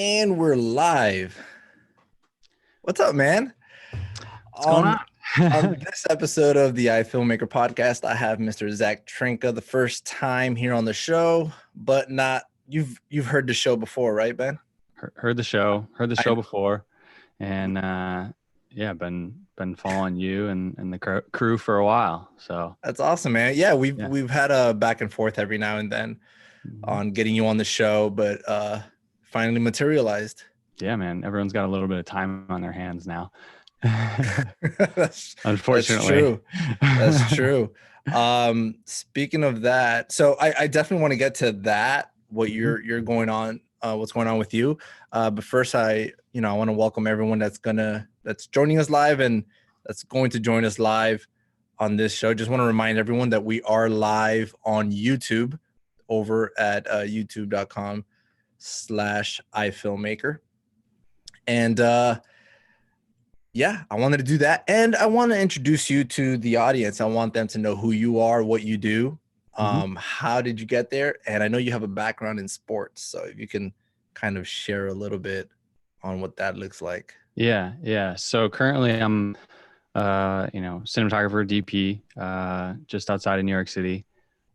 And we're live. What's up, man? What's going On on? this episode of the iFilmmaker podcast, I have Mr. Zach Trinka, the first time here on the show, but not you've heard the show before, right, Ben? Heard the show before, and yeah, been following you and the crew for a while. So That's awesome, man. Yeah, yeah. we've had a back and forth every now and then Mhm. on getting you on the show, but finally materialized. Yeah, man. Everyone's got a little bit of time on their hands now. that's, that's Unfortunately. true. That's true. Speaking of that, so I definitely want to get to that, what Mhm. you're going on, what's going on with you. But first I want to welcome everyone that's joining us live and that's going to join us live on this show. Just want to remind everyone that we are live on YouTube over at youtube.com/iFilmmaker. And yeah, I wanted to do that. And I want to introduce you to the audience. I want them to know who you are, what you do, Mhm. how did you get there? And I know you have a background in sports. So if you can kind of share a little bit on what that looks like. Yeah. So currently I'm cinematographer DP just outside of New York City,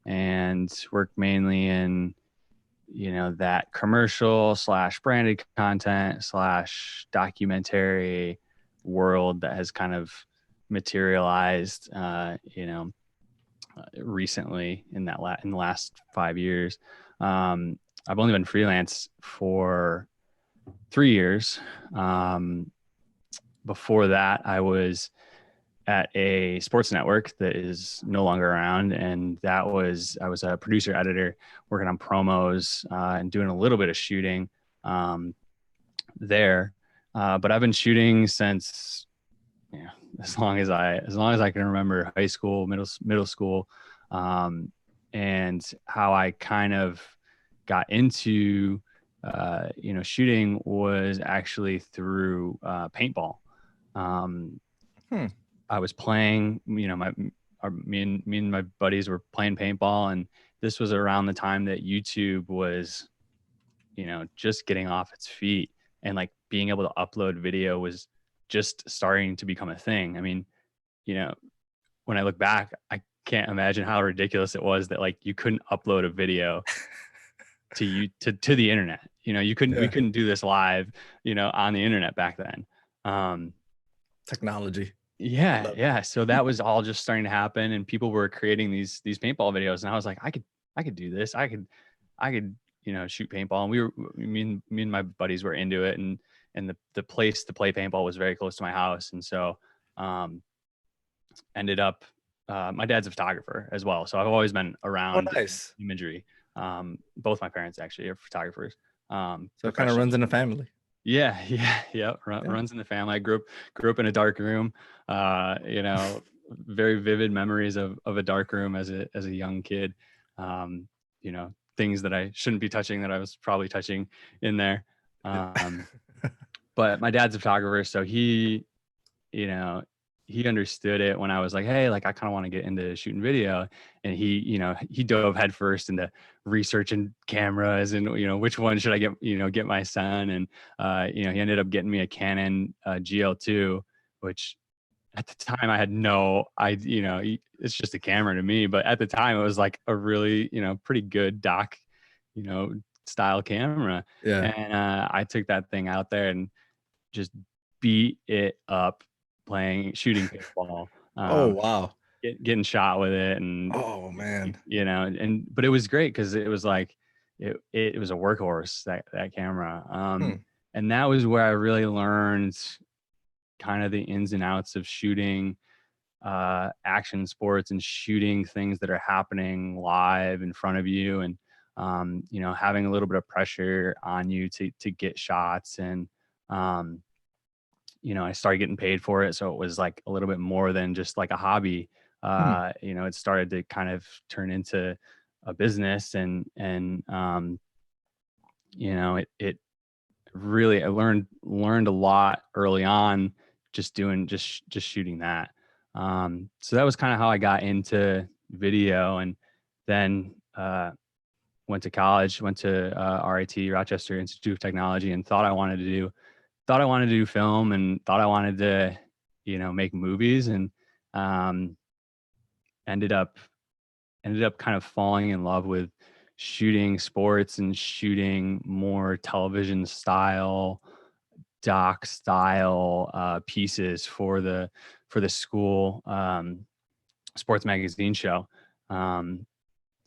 and work mainly in that commercial / branded content / documentary world that has kind of materialized, recently in in the last 5 years. I've only been freelance for 3 years. Before that, I was at a sports network that is no longer around, and I was a producer editor working on promos and doing a little bit of shooting there. But I've been shooting since as long as I can remember, high school, middle school, and how I kind of got into shooting was actually through paintball. Um, Hmm. I was playing, me and my buddies were playing paintball, and this was around the time that YouTube was, just getting off its feet, and like being able to upload video was just starting to become a thing. I mean, you know, when I look back, I can't imagine how ridiculous it was that like you couldn't upload a video to the internet. We Yeah. couldn't do this live, on the internet back then. Um, Technology. I Yeah, love it. yeah. So that was all just starting to happen, and people were creating these paintball videos, and I was like, I could do this. I could, shoot paintball. And me and my buddies were into it, and the place to play paintball was very close to my house, and so um, ended up. My dad's a photographer as well, so I've always been Oh, around nice. imagery. Both my parents actually are photographers, So it kind of professional. runs in the family. Yeah. Yeah. Runs in the family. I grew up in a dark room. Uh, you know, Very vivid memories of a dark room as a young kid. Um, Things that I shouldn't be touching that I was probably touching in there. Um, but my dad's a photographer, so you know, he understood it when I was like, hey, like I kind of want to get into shooting video. And he dove headfirst into researching cameras and, which one should I get my son. And, he ended up getting me a Canon GL2, which at the time I had it's just a camera to me. But at the time it was like a really, pretty good doc, you know, style camera. Yeah. And I took that thing out there and just beat it up shooting paintball, Oh, wow. getting shot with it. And, Oh, man. but it was great because it was like, it was a workhorse, that camera. Hmm. And that was where I really learned kind of the ins and outs of shooting action sports and shooting things that are happening live in front of you, and having a little bit of pressure on you to get shots. And I started getting paid for it, so it was like a little bit more than just like a hobby. Hmm. It started to kind of turn into a business, and it really, I learned a lot early on just doing just shooting that. So that was kind of how I got into video. And then went to college, went to RIT, Rochester Institute of Technology, and thought I wanted to do film, and thought I wanted to, make movies, and um, ended up kind of falling in love with shooting sports and shooting more television style, doc style pieces for the school sports magazine show.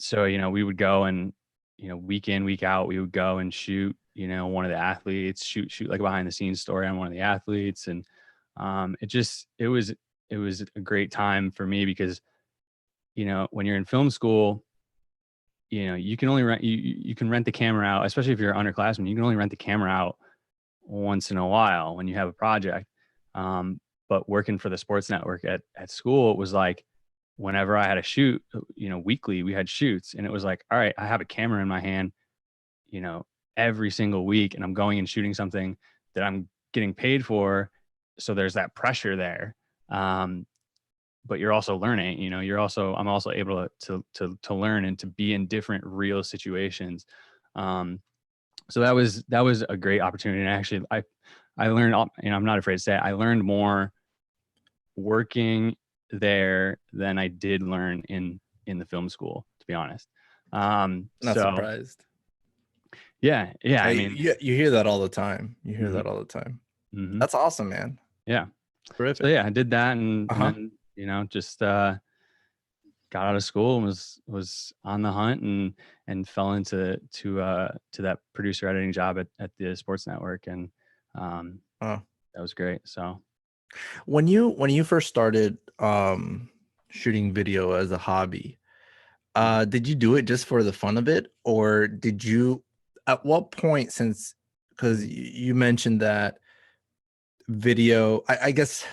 So, we would go and, week in, week out, we would go and shoot, one of the athletes, shoot like a behind the scenes story on one of the athletes. And it was a great time for me because, when you're in film school, you can only rent, you can rent the camera out, especially if you're an underclassman, you can only rent the camera out once in a while when you have a project. But working for the sports network at school, it was like, whenever I had a shoot, weekly, we had shoots, and it was like, all right, I have a camera in my hand, every single week, and I'm going and shooting something that I'm getting paid for. So there's that pressure there. But you're also learning, I'm also able to learn and to be in different real situations. So that was a great opportunity. And actually I learned, I'm not afraid to say it, I learned more working there than I did learn in the film school, to be honest. Not surprised. Yeah. I mean, you hear that all the time. You hear mm-hmm. that all the time. Mm-hmm. That's awesome, man. Yeah. Terrific. So yeah, I did that, and then, just got out of school and was on the hunt, and fell into that producer editing job at the sports network. And that was great. So when you first started shooting video as a hobby, did you do it just for the fun of it, or did you, at what point, since, because you mentioned that video, I guess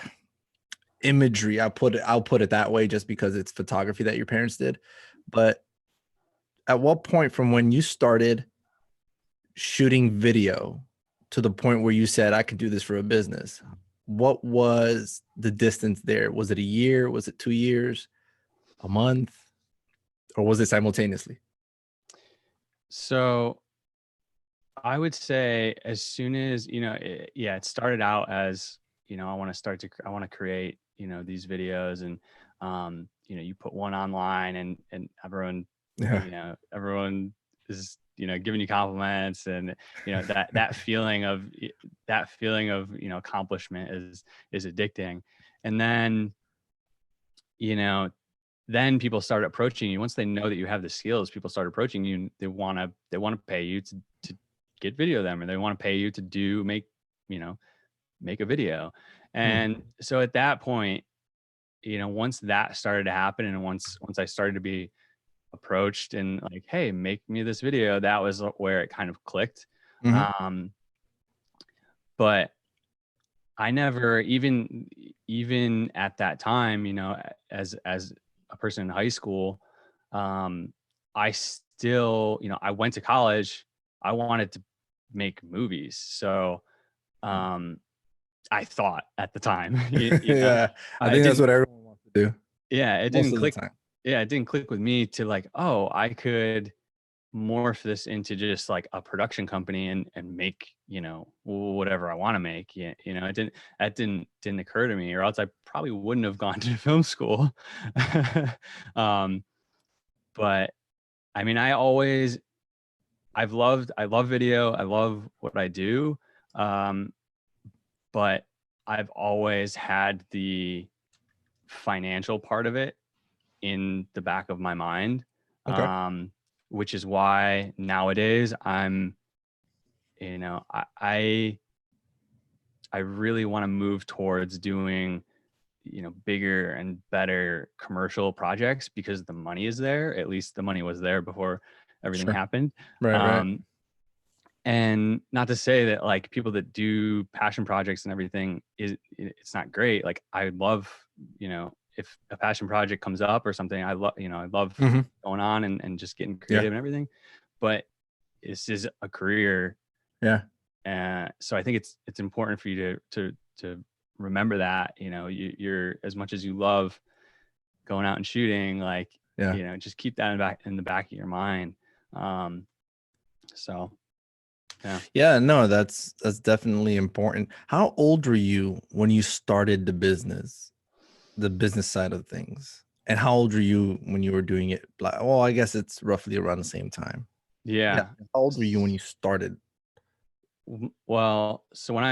imagery, I'll put it that way just because it's photography that your parents did, but at what point from when you started shooting video to the point where you said, I could do this for a business, what was the distance there? Was it a year? Was it 2 years? A month? Or was it simultaneously? So I would say as soon as, it started out as, I want to create, these videos, and, you put one online, and everyone, everyone is, giving you compliments, and, that feeling of accomplishment is addicting. And then, then people start approaching you. Once they know that you have the skills, people start approaching you, and they want to pay you to get video them, or they want to pay you to make a video. And so at that point, once that started to happen, and once I started to be approached and like, hey, make me this video, that was where it kind of clicked. But I never, even at that time, as a person in high school, I still, I went to college, I wanted to make movies. So I thought at the time, yeah, I think that's what everyone wants to do. Yeah, it didn't click. Yeah, it didn't click with me to like, oh, I could morph this into just like a production company and make, whatever I want to make. That didn't occur to me, or else I probably wouldn't have gone to film school. But I mean, I love video. I love what I do. But I've always had the financial part of it in the back of my mind. Okay. Which is why nowadays I really want to move towards doing, bigger and better commercial projects, because the money is there. At least the money was there before everything happened. Right. And not to say that like people that do passion projects and everything it's not great. Like I love, if a passion project comes up or something, I love going on and just getting creative and everything. But this is a career. Yeah. So I think it's important for you to remember that, you're, as much as you love going out and shooting, like, just keep that in the back of your mind. So yeah. Yeah, no, that's definitely important. How old were you when you started the business side of things? And how old were you when you were doing it? Well, I guess it's roughly around the same time. Yeah. Yeah. How old were you when you started? Well, so when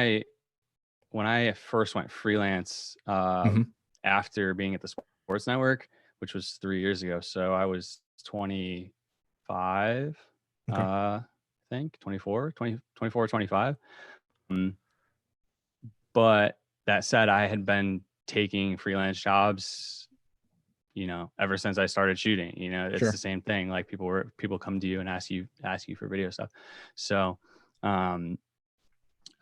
I first went freelance, Mhm. after being at the sports network, which was 3 years ago. So I was 25, Okay. I think 24, 25. Um, but that said, I had been taking freelance jobs, ever since I started shooting. It's the Sure. same thing. Like people come to you and ask you for video stuff. So, um,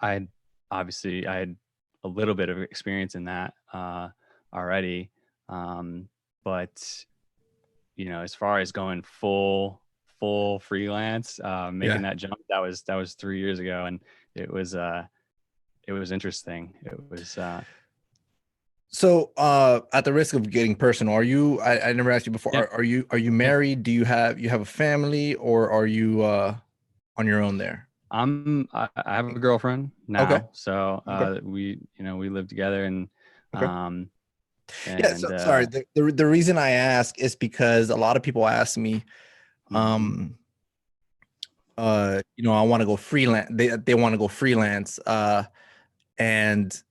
I I had a little bit of experience in that already, but as far as going full freelance, making Yeah. that jump, that was 3 years ago, and it was interesting. It was So, at the risk of getting personal, are you? I never asked you before. yeah, Are you yeah. married? Do you have a family, or are you on your own there? I have a girlfriend Okay. now, so Okay. we live together, Okay. um Yeah. So and sorry. The reason I ask is because a lot of people ask me, mhm. um, I want to go freelance. They want to go freelance. And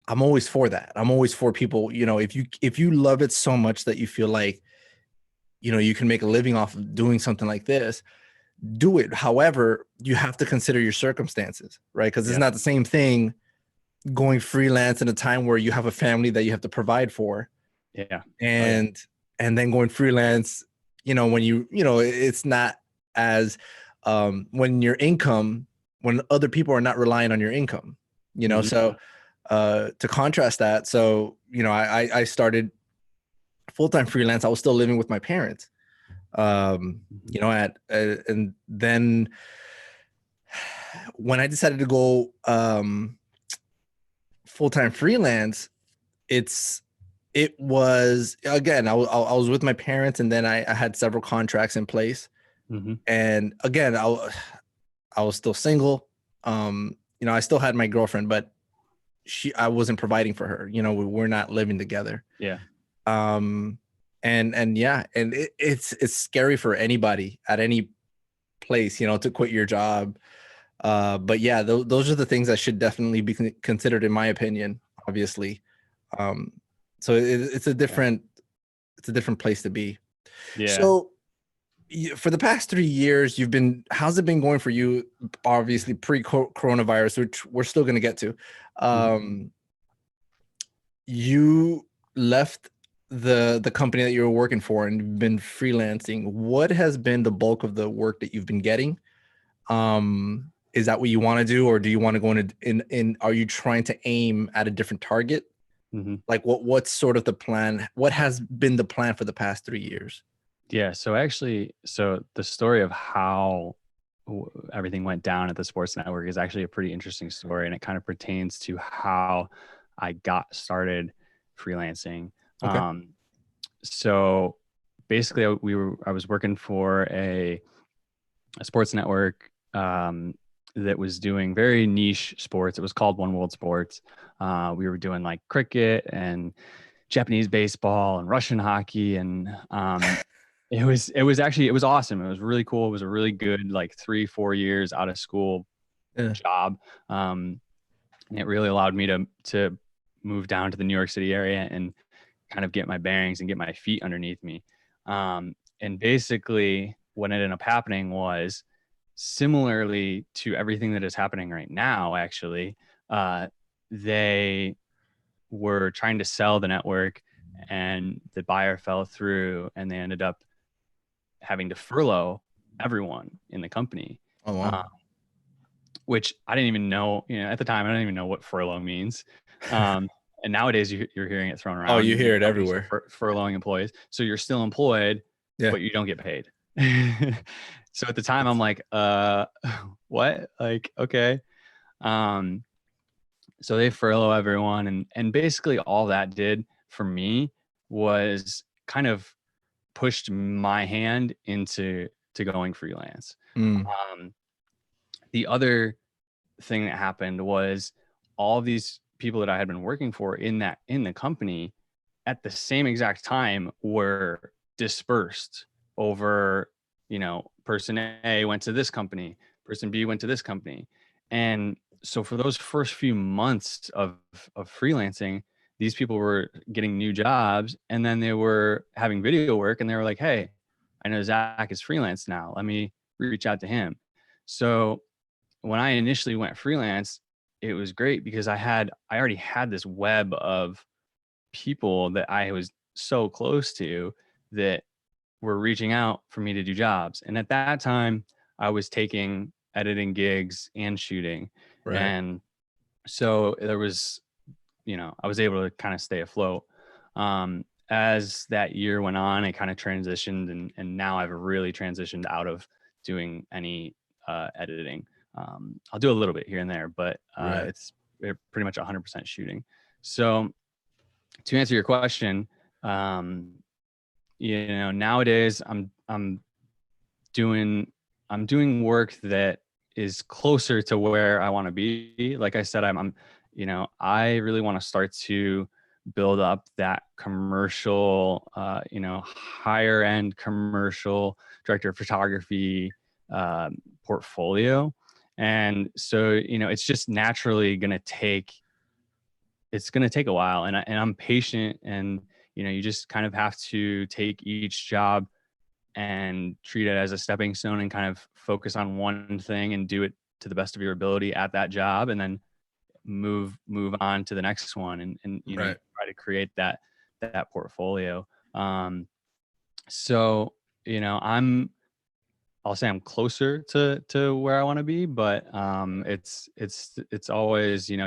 I'm always for that. I'm always for people, if you love it so much that you feel like, you can make a living off of doing something like this, do it. However, you have to consider your circumstances, right? Because it's Yeah, not the same thing going freelance in a time where you have a family that you have to provide for, yeah, oh yeah, and then going freelance, when it's not as when your income, when other people are not relying on your income, hmm, so to contrast that, so I started full-time freelance. I was still living with my parents, hmm, and then when I decided to go full-time freelance, it's it was again, I was with my parents, and then I had several contracts in place, hmm, and again, I was still single. I still had my girlfriend, but I wasn't providing for her. We're not living together. yeah, Um, and yeah, and it's scary for anybody at any place, to quit your job. But yeah, those are the things that should definitely be considered, in my opinion, obviously. Um, so yeah, it's a different place to be. yeah. So for the past 3 years, how's it been going for you? Obviously pre-coronavirus, which we're still going to get to. Mhm. You left the company that you were working for and you've been freelancing. What has been the bulk of the work that you've been getting? Is that what you want to do, or do you want to go in are you trying to aim at a different target? Mhm. Like what's sort of the plan? What has been the plan for the past 3 years? Yeah. So the story of how everything went down at the sports network is actually a pretty interesting story, and it kind of pertains to how I got started freelancing. Okay. Um, so basically, I was working for a sports network that was doing very niche sports. It was called One World Sports. We were doing like cricket and Japanese baseball and Russian hockey, and it was awesome. It was really cool. It was a really good like 3-4 years out of school Yeah. job, and it really allowed me to move down to the New York City area and kind of get my bearings and get my feet underneath me. And basically, what ended up happening was similarly to everything that is happening right now. Actually, they were trying to sell the network, and the buyer fell through, and they ended up having to furlough everyone in the company, Oh wow. uh, which I didn't even know. At the time, I didn't even know what furlough means. Um, and nowadays, you're hearing it thrown Oh, you around. hear it Companies are everywhere. furloughing employees, so you're still employed, Yeah. but you don't get paid. So at the time, I'm That's like, what? Like, okay. Um, so they furlough everyone, and basically all that did for me was kind of pushed my hand into to going freelance. Mm. The other thing that happened was all of these people that I had been working for in the company at the same exact time were dispersed over, person A went to this company, person B went to this company. And so for those first few months of freelancing, these people were getting new jobs, and then they were having video work, and they were like, hey, I know Zach is freelance now. Let me reach out to him. So when I initially went freelance, it was great because I already had this web of people that I was so close to that were reaching out for me to do jobs. And at that time, I was taking editing gigs and shooting. Right. And so there was, I was able to kind of stay afloat. As that year went on, I kind of transitioned, and now I've really transitioned out of doing any editing. I'll do a little bit here and there, but Right. it's pretty much 100% shooting. So to answer your question, nowadays I'm doing work that is closer to where I want to be. Like I said, I really want to start to build up that commercial, higher end commercial director of photography portfolio. And so, it's just naturally going to take a while, and I'm patient, and you just kind of have to take each job and treat it as a stepping stone and kind of focus on one thing and do it to the best of your ability at that job, and then move on to the next one, and Right. try to create that portfolio. So I'll say I'm closer to where I want to be, but it's always, I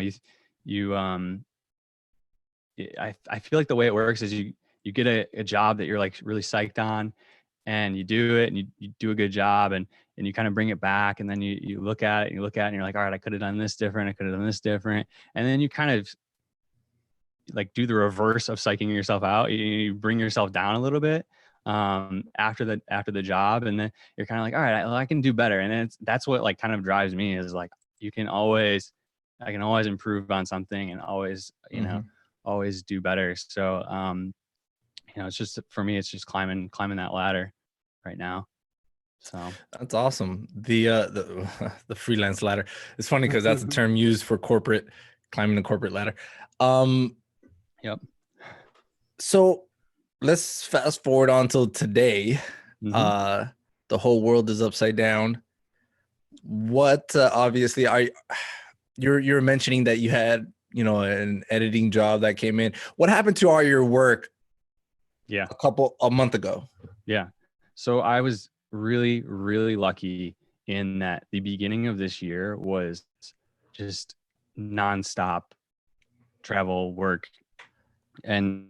feel like the way it works is you get a job that you're like really psyched on, and you do it, and you do a good job, and you kind of bring it back, and then you look at it and and you're like, all right, I could have done this different. I could have done this different. And then you kind of like do the reverse of psyching yourself out. You bring yourself down a little bit after the job, and then you're kind of like, all right, I can do better. And then that's what like kind of drives me, is like, I can always improve on something, and always, always do better. So, it's just, for me, it's just climbing that ladder right now. So That's awesome. The freelance ladder. It's funny because that's a term used for corporate, climbing the corporate ladder. Yep. So let's fast forward on till today. Mm-hmm. The whole world is upside down. What obviously you're mentioning that you had, an editing job that came in. What happened to all your work? Yeah. A month ago. Yeah. So I was really, really lucky in that the beginning of this year was just nonstop travel work. And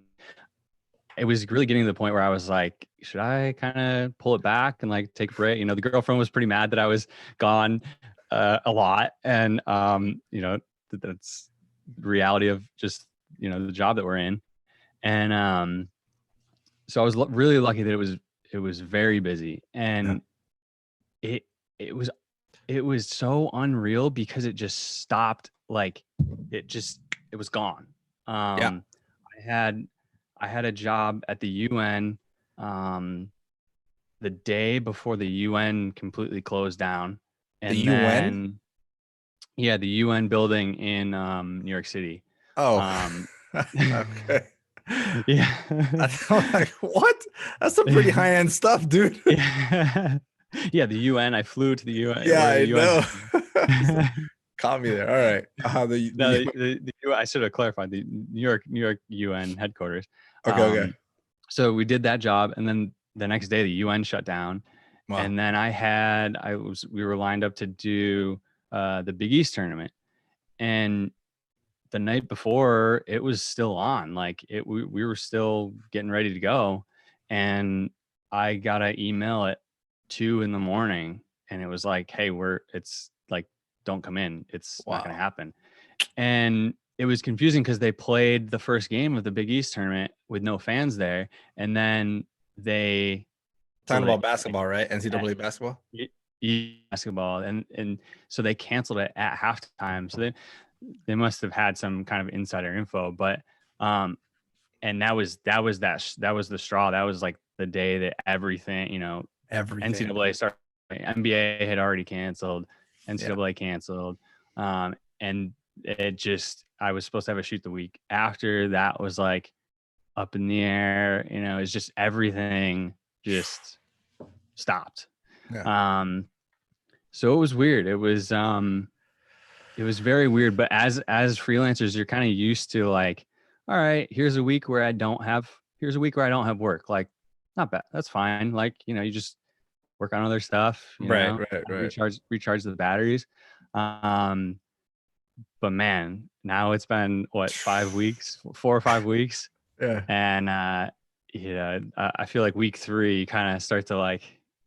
it was really getting to the point where I was like, should I kind of pull it back and like take a break? The girlfriend was pretty mad that I was gone a lot. And, that's the reality of just, the job that we're in. And so I was really lucky that it was very busy. And it was so unreal because it just stopped. Like it was gone. I had a job at the UN the day before the UN completely closed down. And the UN? Yeah, the UN building in New York City. Oh, okay. Yeah. I'm like, what? That's some pretty high end stuff, dude. Yeah. Yeah, the UN. I flew to the UN. Yeah, Where the I UN. know. Caught me there. All right. The I should have clarified the New York UN headquarters. Okay. So we did that job, and then the next day the UN shut down. Wow. And then we were lined up to do the Big East tournament, and the night before it was still on. Like we were still getting ready to go, and I got an email at 2 a.m, and it was like, hey, it's like, don't come in. It's not going to happen. And it was confusing because they played the first game of the Big East tournament with no fans there. And then they So Talking they about basketball, right? at, NCAA basketball. basketball, and so they canceled it at halftime. So they must have had some kind of insider info, but and that was the straw. That was like the day that everything, Everything. NCAA started, NBA had already canceled, Yeah. NCAA canceled, and it just, I was supposed to have a shoot the week after. That was like up in the air, it's just everything just stopped. Yeah. So it was weird. It was very weird, but as freelancers, you're kind of used to like, all right, here's a week where I don't have work. Like, not bad. That's fine. Like, you just work on other stuff, Right. Right. recharge the batteries. But man, now it's been what, 5 weeks, 4 or 5 weeks. Yeah. And I feel like week 3 you kind of start to like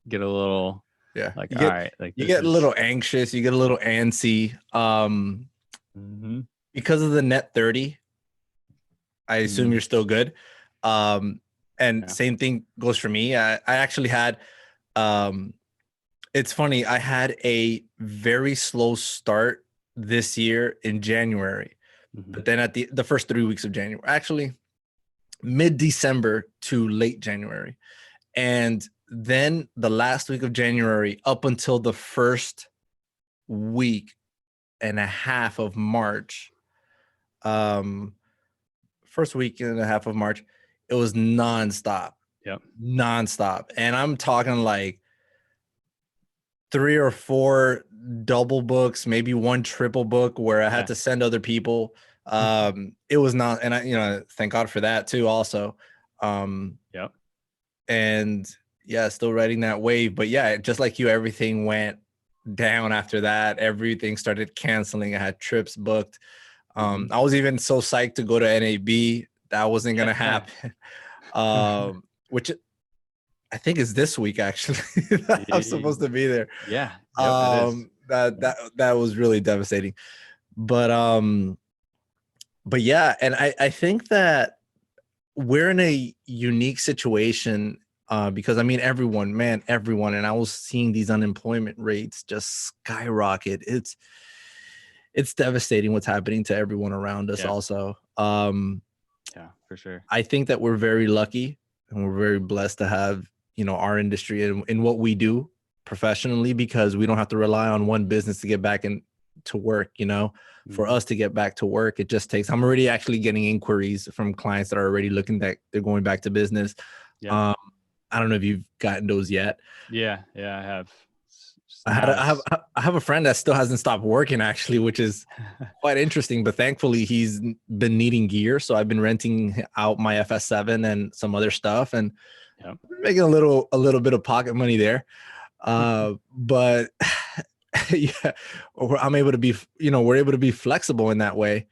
get a little Yeah. like, You all get right, like you this get a is little anxious, you get a little antsy. Because of the net 30, I assume you're still good. And Yeah. same thing goes for me. I actually had it's funny, I had a very slow start this year in January. But then at the first 3 weeks of January, actually mid-December to late January. And then the last week of January up until the first week and a half of March, first week and a half of March, it was nonstop. Yep. Nonstop. And I'm talking like 3 or 4 double books, maybe 1 triple book where I had to send other people. It was not, and I, thank God for that too also. Yep. And yeah, still riding that wave. But yeah, just like you, everything went down after that. Everything started canceling. I had trips booked. I was even so psyched to go to NAB. That wasn't gonna happen. Which I think is this week actually. I was supposed to be there. Yeah. Yep, it is. That was really devastating. But yeah, and I think that we're in a unique situation because I mean everyone, and I was seeing these unemployment rates just skyrocket. It's devastating what's happening to everyone around us also. Yeah, for sure. I think that we're very lucky and we're very blessed to have, our industry in what we do professionally, because we don't have to rely on one business to get back to work. For us to get back to work, it just takes, I'm already actually getting inquiries from clients that are already looking that they're going back to business. I don't know if you've gotten those yet. Yeah, I have. I have a friend that still hasn't stopped working actually, which is quite interesting, but thankfully he's been needing gear. So I've been renting out my FS7 and some other stuff and making a little bit of pocket money there. But yeah, I'm able to be, we're able to be flexible in that way.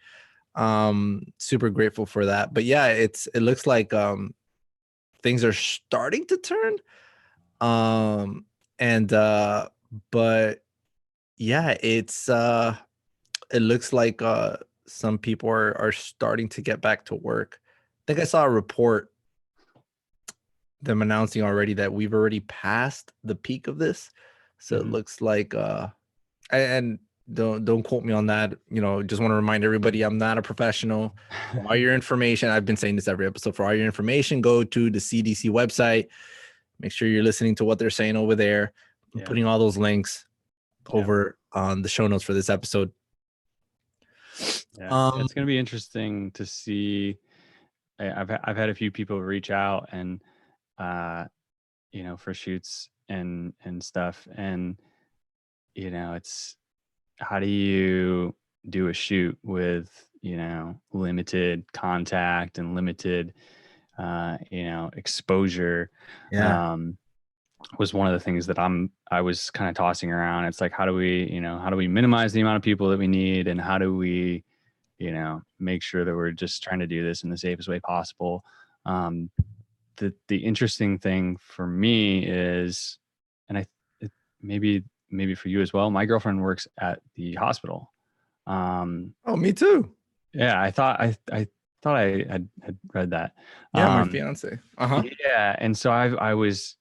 Super grateful for that. But yeah, it looks like things are starting to turn. But yeah, it looks like some people are starting to get back to work. I think I saw a report them announcing already that we've already passed the peak of this. So it looks like and don't quote me on that. Just want to remind everybody I'm not a professional. For all your information, I've been saying this every episode. For all your information, go to the CDC website. Make sure you're listening to what they're saying over there. I'm putting all those links over on the show notes for this episode. Yeah, it's going to be interesting to see. I've had a few people reach out and for shoots and stuff, and it's, how do you do a shoot with limited contact and limited exposure? Was one of the things that I was kind of tossing around. It's like, how do we minimize the amount of people that we need, and how do we make sure that we're just trying to do this in the safest way possible? The interesting thing for me is, and maybe for you as well, my girlfriend works at the hospital. Oh, me too. Yeah, I thought thought I had read that. Yeah, my fiance. Yeah, and so I was,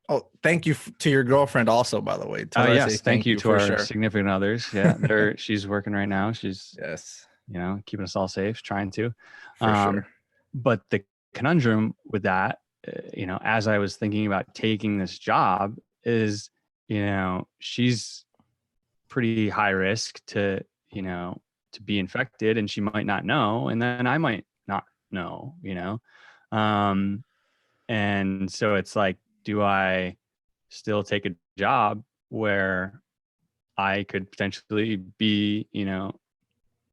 Oh, thank you to your girlfriend also, by the way. Tell her I say yes, thank you to for our sure. significant others. Yeah, she's working right now. She's Yes, keeping us all safe, trying to. for sure. But the conundrum with that, as I was thinking about taking this job, is she's pretty high risk to be infected, and she might not know, and then I might not know, and so it's like, do I still take a job where I could potentially be,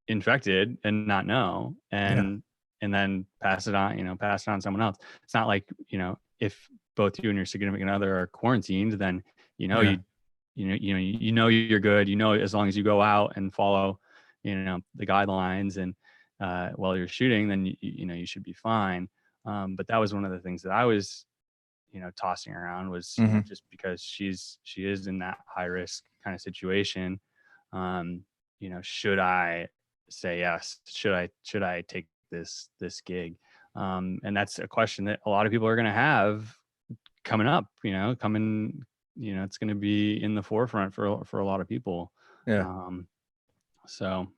infected and not know, and then pass it on to someone else? It's not like, if both you and your significant other are quarantined, then you're good, as long as you go out and follow the guidelines, and while you're shooting, then you should be fine. But that was one of the things that I was tossing around, was just because she is in that high risk kind of situation. Should I say yes? Should I take this gig? And that's a question that a lot of people are going to have coming up, it's going to be in the forefront for a lot of people. So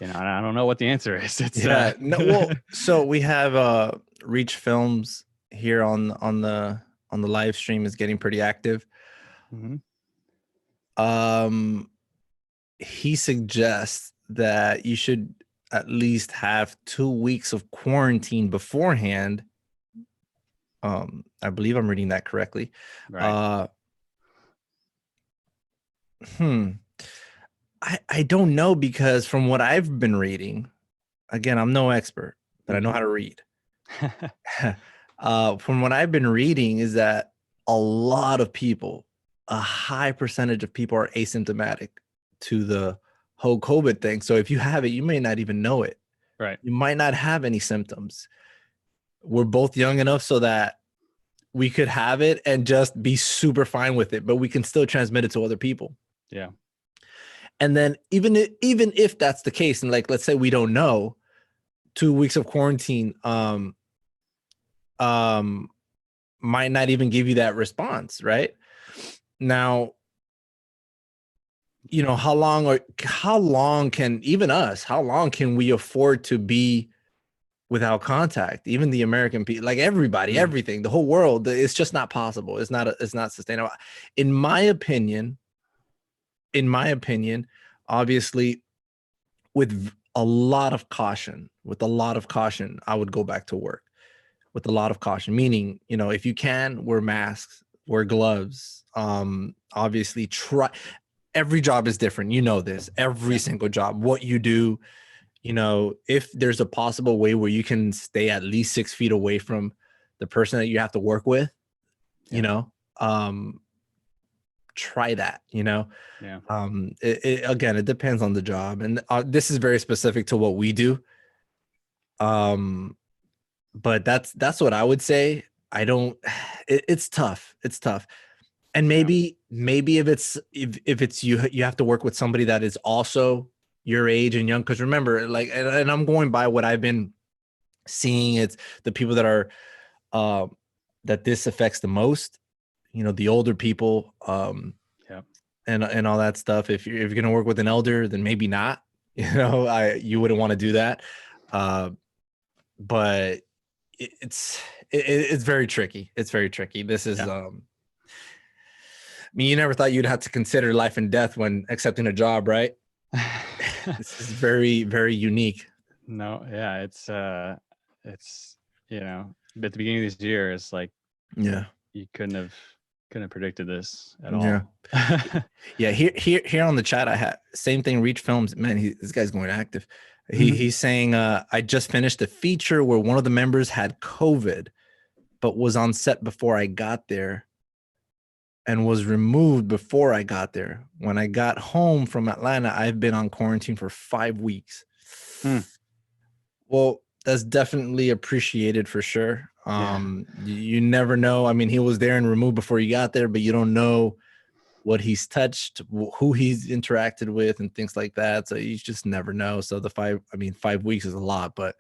I don't know what the answer is. It's so we have Reach Films here on the live stream is getting pretty active. He suggests that you should at least have 2 weeks of quarantine beforehand. I believe I'm reading that correctly. Right. I don't know, because from what I've been reading, again, I'm no expert, but I know how to read. From what I've been reading is that a lot of people, a high percentage of people, are asymptomatic to the whole COVID thing. So if you have it, you may not even know it. Right. You might not have any symptoms. We're both young enough so that we could have it and just be super fine with it, but we can still transmit it to other people. Yeah. And then even if that's the case, and like, let's say we don't know, 2 weeks of quarantine might not even give you that response, right? Now, how long can we afford to be without contact? Even the American people, like everybody, everything, the whole world, it's just not possible. It's not sustainable. In my opinion, obviously, with a lot of caution, I would go back to work with a lot of caution, meaning, if you can, wear masks, wear gloves. Obviously, every job is different. This, every single job, what you do, if there's a possible way where you can stay at least 6 feet away from the person that you have to work with, try that. Again, it depends on the job, and this is very specific to what we do. But that's what I would say. It's tough. And maybe if it's you have to work with somebody that is also your age and young, because remember, like, and I'm going by what I've been seeing, it's the people that are that this affects the most, the older people, and all that stuff. If you're going to work with an elder, then maybe not, you wouldn't want to do that. But it's very tricky. It's very tricky. This is you never thought you'd have to consider life and death when accepting a job, right? This is very, very unique. No, yeah, it's at the beginning of this year, it's like, you couldn't have predicted this at all. Yeah. Here on the chat, I have same thing. Reach Films, man, this guy's going active. He's saying, I just finished a feature where one of the members had COVID, but was on set before I got there, and was removed before I got there. When I got home from Atlanta, I've been on quarantine for 5 weeks. Well, that's definitely appreciated for sure. You never know. I mean, he was there and removed before you got there, but you don't know what he's touched, who he's interacted with, and things like that. So you just never know. So 5 weeks is a lot, but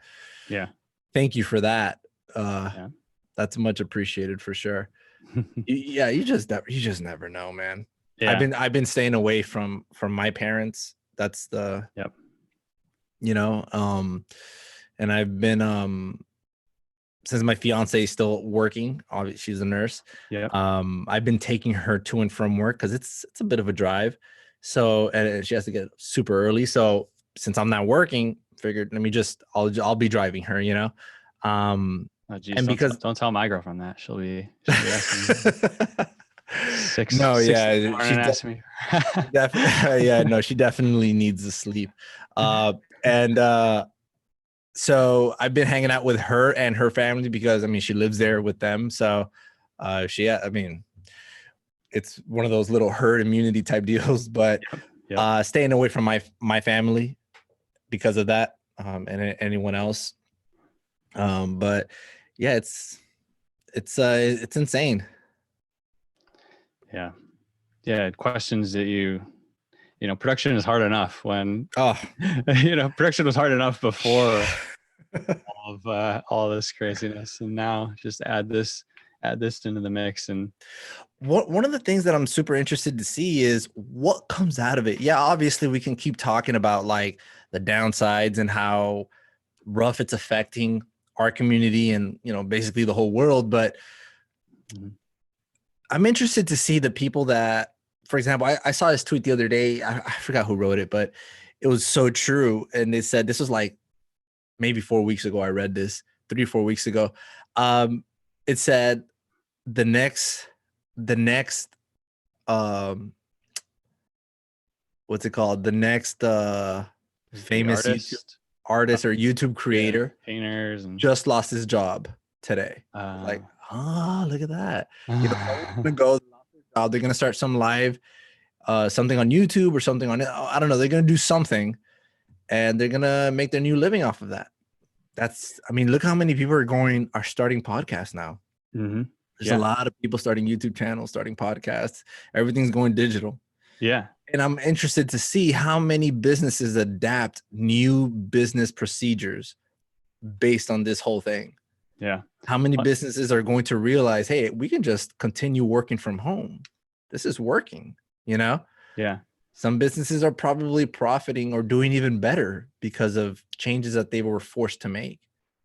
Yeah. thank you for that. Yeah. That's much appreciated for sure. Yeah, you just never know, man. Yeah. I've been staying away from my parents. That's the, Yep. and I've been since my fiance is still working, obviously she's a nurse. Yep. I've been taking her to and from work because it's a bit of a drive. So, and she has to get super early. So since I'm not working, figured I'll be driving her, Oh, geez, and because don't tell my girlfriend that. She'll be asking no, six in the yeah, morning asking me. definitely, yeah, no, she definitely needs the sleep. And so I've been hanging out with her and her family because she lives there with them. So it's one of those little herd immunity type deals, but Yep. staying away from my family because of that, and anyone else. But yeah, it's insane. Yeah. Questions that production is hard enough when, Oh, production was hard enough before all this craziness, and now just add this into the mix. And one of the things that I'm super interested to see is what comes out of it. Yeah, obviously we can keep talking about like the downsides and how rough it's affecting our community and basically the whole world, but I'm interested to see the people that, for example, I saw this tweet the other day. I forgot who wrote it, but it was so true. And they said, this was like maybe 4 weeks ago. I read this 3 or 4 weeks ago. It said the next, what's it called? The next famous YouTube artist or YouTube creator, painters, and just lost his job today. Like, look at that. Gonna go they're gonna start some live something on YouTube or something on it. I don't know. They're gonna do something and they're gonna make their new living off of that. Look how many people are starting podcasts now. There's a lot of people starting YouTube channels, starting podcasts. Everything's going digital. Yeah. And I'm interested to see how many businesses adapt new business procedures based on this whole thing. Yeah. How many businesses are going to realize, hey, we can just continue working from home. This is working, Yeah. Some businesses are probably profiting or doing even better because of changes that they were forced to make.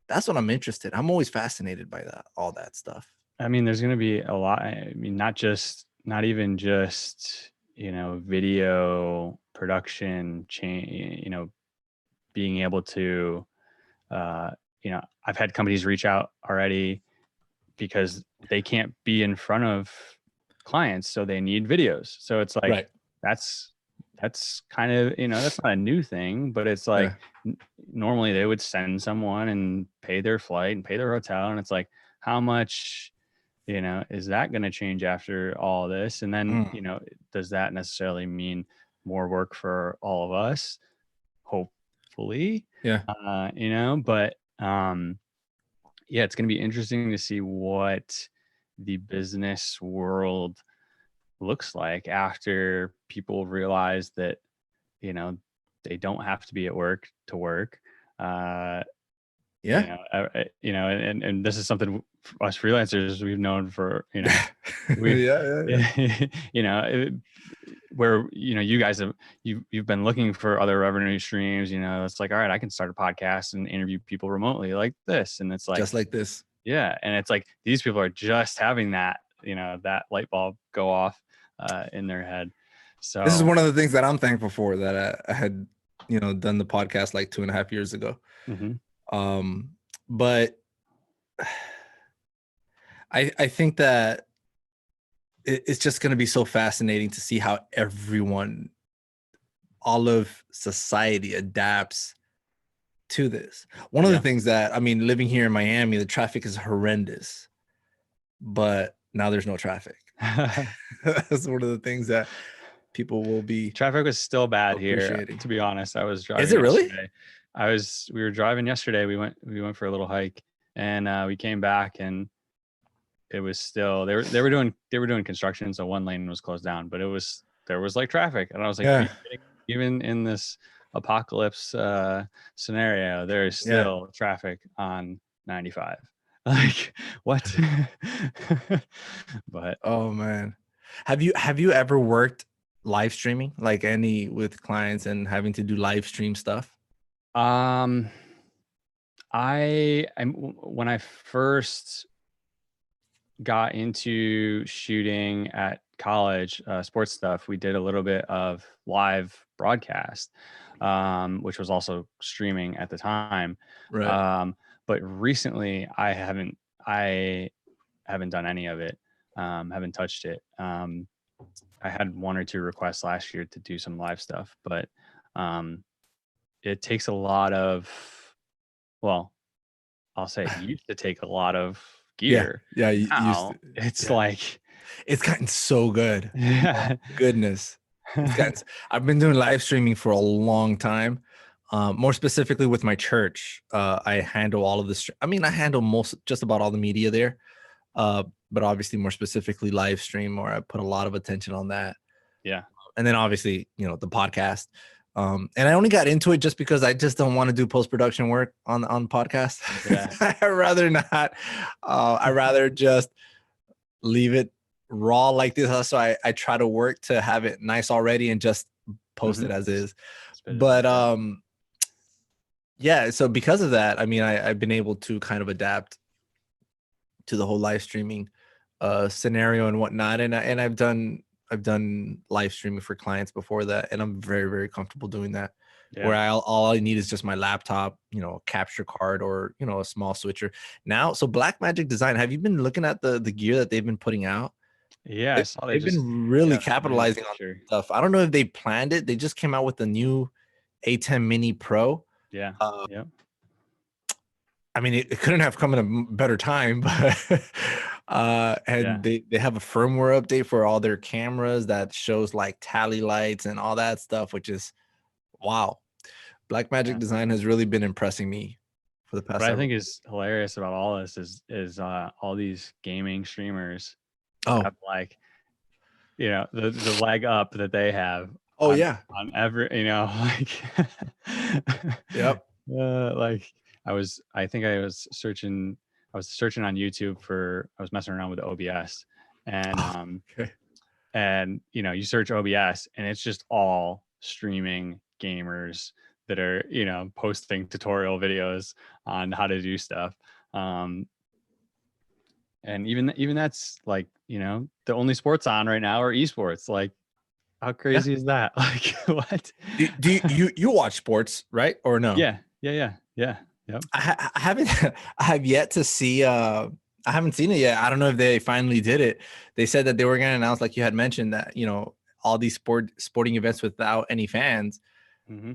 That's what I'm interested. I'm always fascinated by all that stuff. There's going to be a lot. Not even just, video production change, being able to, I've had companies reach out already because they can't be in front of clients, so they need videos. So it's like, right. That's kind of, that's not a new thing, but it's like, normally they would send someone and pay their flight and pay their hotel. And it's like, how much, is that going to change after all this? And then, does that necessarily mean more work for all of us? Hopefully. Yeah. But it's going to be interesting to see what the business world looks like after people realize that, they don't have to be at work to work. And this is something us freelancers we've known for, where, you guys you've been looking for other revenue streams, it's like, all right, I can start a podcast and interview people remotely like this. And it's like, just like this. Yeah. And it's like, these people are just having that, that light bulb go off in their head. So this is one of the things that I'm thankful for, that I had, done the podcast like 2.5 years ago. But I think that it's just going to be so fascinating to see how all of society adapts to this. One of the things that, living here in Miami, the traffic is horrendous, but now there's no traffic. That's one of the things that people will be. Traffic was still bad here, to be honest. I was driving. Is it really? We were driving yesterday. We went for a little hike, and we came back, and it was still they were doing construction, so one lane was closed down, but there was like traffic, and I was like, are Yeah. you kidding? Even in this apocalypse scenario, there is Yeah. still traffic on 95. Like, what? But Oh man. Have you ever worked live streaming, like any with clients and having to do live stream stuff? um when I first got into shooting at college, sports stuff, we did a little bit of live broadcast, which was also streaming at the time. Right. But recently I haven't done any of it. Haven't touched it. I had one or two requests last year to do some live stuff, but um, it takes a lot of, well, I'll say it used to take a lot of Yeah. gear. Yeah. You used Now to, it's yeah. like, It's gotten so good. Oh, yeah. goodness. I've been doing live streaming for a long time. More specifically with my church. I handle all of this. I mean, I handle just about all the media there. But obviously more specifically live stream, or I put a lot of attention on that. Yeah. And then obviously, the podcast. And I only got into it just because I just don't want to do post-production work on podcasts. Yeah. I'd rather not. I'd rather just leave it raw like this. So I try to work to have it nice already and just post Mhm. it as is. Spit it out. But yeah, so because of that, I mean, I've been able to kind of adapt to the whole live streaming scenario and whatnot. And I've done live streaming for clients before that, and I'm very, very comfortable doing that. Yeah. Where all I need is just my laptop, a capture card, or a small switcher. Now, so Blackmagic Design, have you been looking at the gear that they've been putting out? Yeah. I saw they They've just been really got a new capitalizing on picture. stuff. I don't know if they planned it. They just came out with the new A10 Mini Pro. Yeah. Uh, Yep. I mean, it couldn't have come in a better time, but Yeah. and they have a firmware update for all their cameras that shows like tally lights and all that stuff, which is wow. Blackmagic Yeah. Design has really been impressing me for the past What I several. think is hilarious about all this is all these gaming streamers Oh, have like, the leg up that they have oh yeah, on every, like yep. like I think I was searching on YouTube I was messing around with OBS, and Oh, okay. you search OBS and it's just all streaming gamers that are, posting tutorial videos on how to do stuff. And even that's like, the only sports on right now are esports. Like, how Yeah. crazy is that? Like, what? Do you watch sports, right? Or no? Yeah. Yep. I haven't I have yet to see I haven't seen it yet. I don't know if they finally did it. They said that they were going to announce, like you had mentioned, that all these sporting events without any fans. Hmm.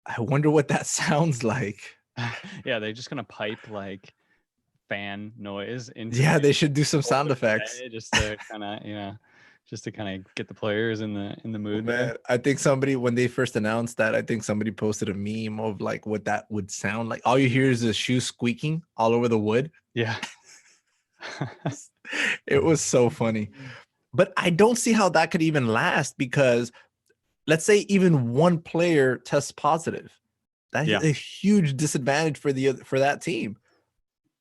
I wonder what that sounds like. Yeah, they're just gonna pipe like fan noise into Yeah, it they should do some sound over effects. delay just to kind of, get the players in the Oh, mood there. man, I think somebody, when they first announced that, I think somebody posted a meme of like what that would sound like. All you hear is the shoe squeaking all over the wood. Yeah. It was so funny. But I don't see how that could even last, because let's say even one player tests positive. That's Yeah. a huge disadvantage for that team.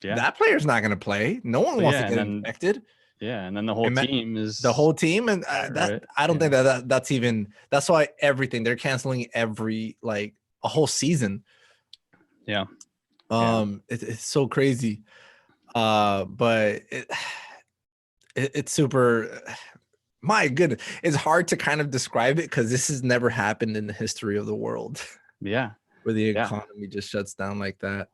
Yeah. That player's not going to play. No one But wants yeah, to and get then infected. the whole team The is whole team, and that right. I don't Yeah. think that's even. That's why everything they're canceling every, like, a whole season. Yeah. Yeah. It's so crazy. But it's super. My goodness, it's hard to kind of describe it because this has never happened in the history of the world, Yeah. where the Yeah. economy just shuts down like that.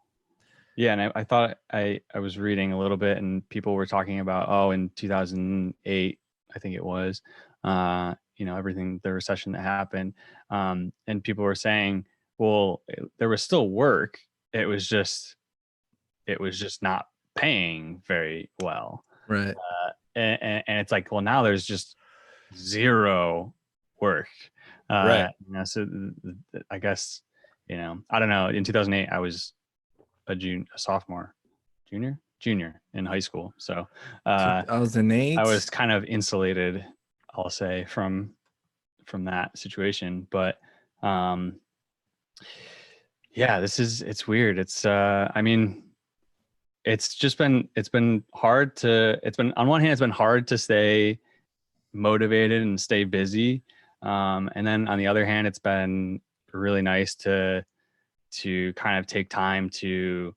Yeah. And I thought I was reading a little bit, and people were talking about, in 2008, I think it was, everything, the recession that happened. And people were saying, well, there was still work. It was just not paying very well. Right. And it's like, well, now there's just zero work. Right. So I guess, I don't know. In 2008, I was a sophomore, junior. junior in high school. So I 2008. was kind of insulated, I'll say, from that situation. But yeah, it's weird. I mean, it's been hard on one hand, it's been hard to stay motivated and stay busy. And then on the other hand, it's been really nice to kind of take time to,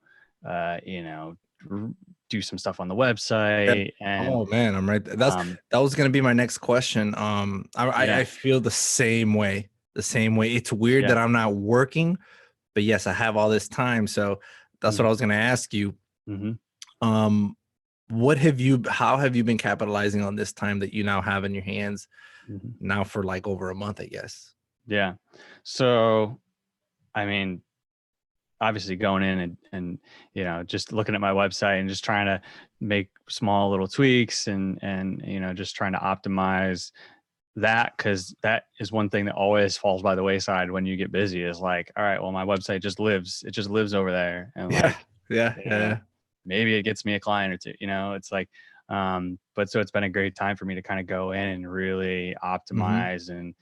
do some stuff on the website. And oh man, I'm right there. That was gonna be my next question. I feel the same way. It's weird that I'm not working, but yes, I have all this time. So that's what I was gonna ask you. How have you been capitalizing on this time that you now have in your hands now for like over a month, I guess? Yeah. So, I mean, obviously going in and just looking at my website and just trying to make small little tweaks and just trying to optimize that, because that is one thing that always falls by the wayside when you get busy, is like, all right, well, my website just lives over there, and maybe it gets me a client or two, it's like, but so it's been a great time for me to kind of go in and really optimize and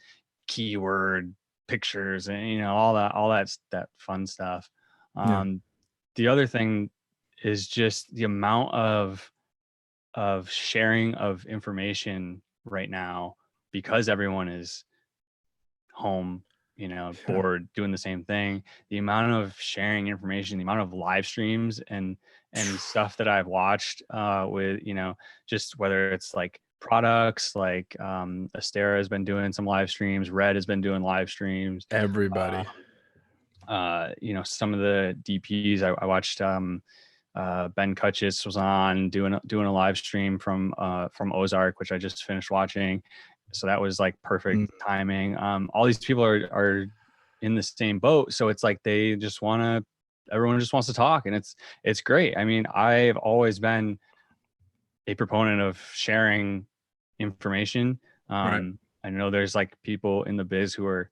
keyword pictures and all that fun stuff. The other thing is just the amount of sharing of information right now, because everyone is home, bored, doing the same thing. The amount of sharing information, the amount of live streams and stuff that I've watched with, just whether it's like products like Astera has been doing some live streams, Red has been doing live streams. Everybody. Some of the DPs I watched, Ben Kutchis was on doing a live stream from Ozark, which I just finished watching. So that was like perfect timing. All these people are in the same boat. So it's like everyone just wants to talk, and it's great. I mean, I've always been a proponent of sharing information. I know there's like people in the biz who are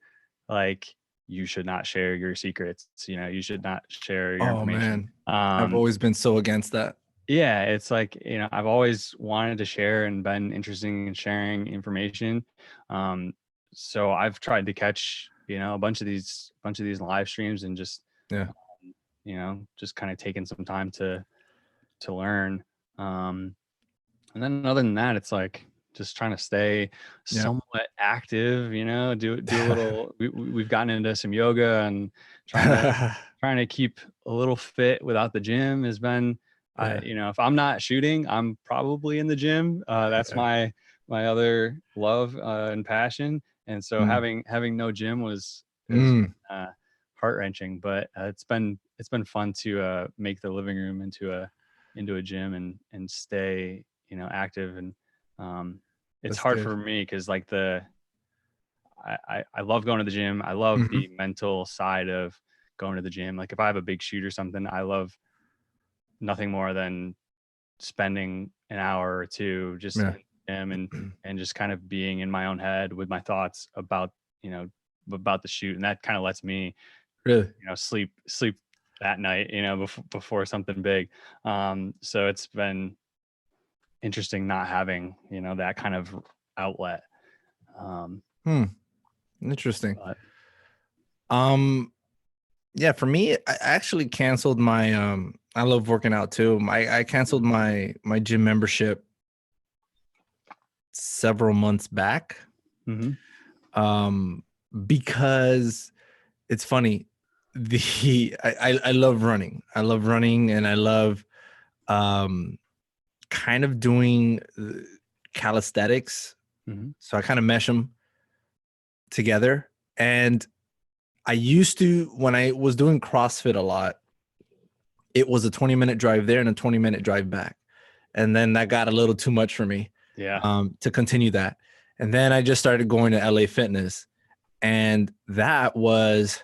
like, you should not share your secrets. You should not share your information. Man. I've always been so against that. Yeah, it's like, I've always wanted to share and been interested in sharing information. So I've tried to catch, a bunch of these live streams and just, just kind of taking some time to learn. And then other than that, it's like just trying to stay somewhat active, do a little, we've gotten into some yoga and trying to keep a little fit without the gym has been, if I'm not shooting, I'm probably in the gym. That's my other love and passion. And so having no gym is heart wrenching, but it's been fun to make the living room into a gym and stay, active. And it's hard for me because like I love going to the gym. I love the mental side of going to the gym. Like if I have a big shoot or something, I love nothing more than spending an hour or two just in the gym and just kind of being in my own head with my thoughts about the shoot, and that kind of lets me really sleep that night before something big. So it's been interesting not having that kind of outlet. Interesting. Yeah, for me, I actually canceled my I love working out too. I canceled my gym membership several months back. Because it's funny. I love running. I love running, and I love kind of doing calisthenics. So I kind of mesh them together. And I used to, when I was doing CrossFit a lot, it was a 20-minute drive there and a 20-minute drive back. And then that got a little too much for me to continue that. And then I just started going to LA Fitness, and that was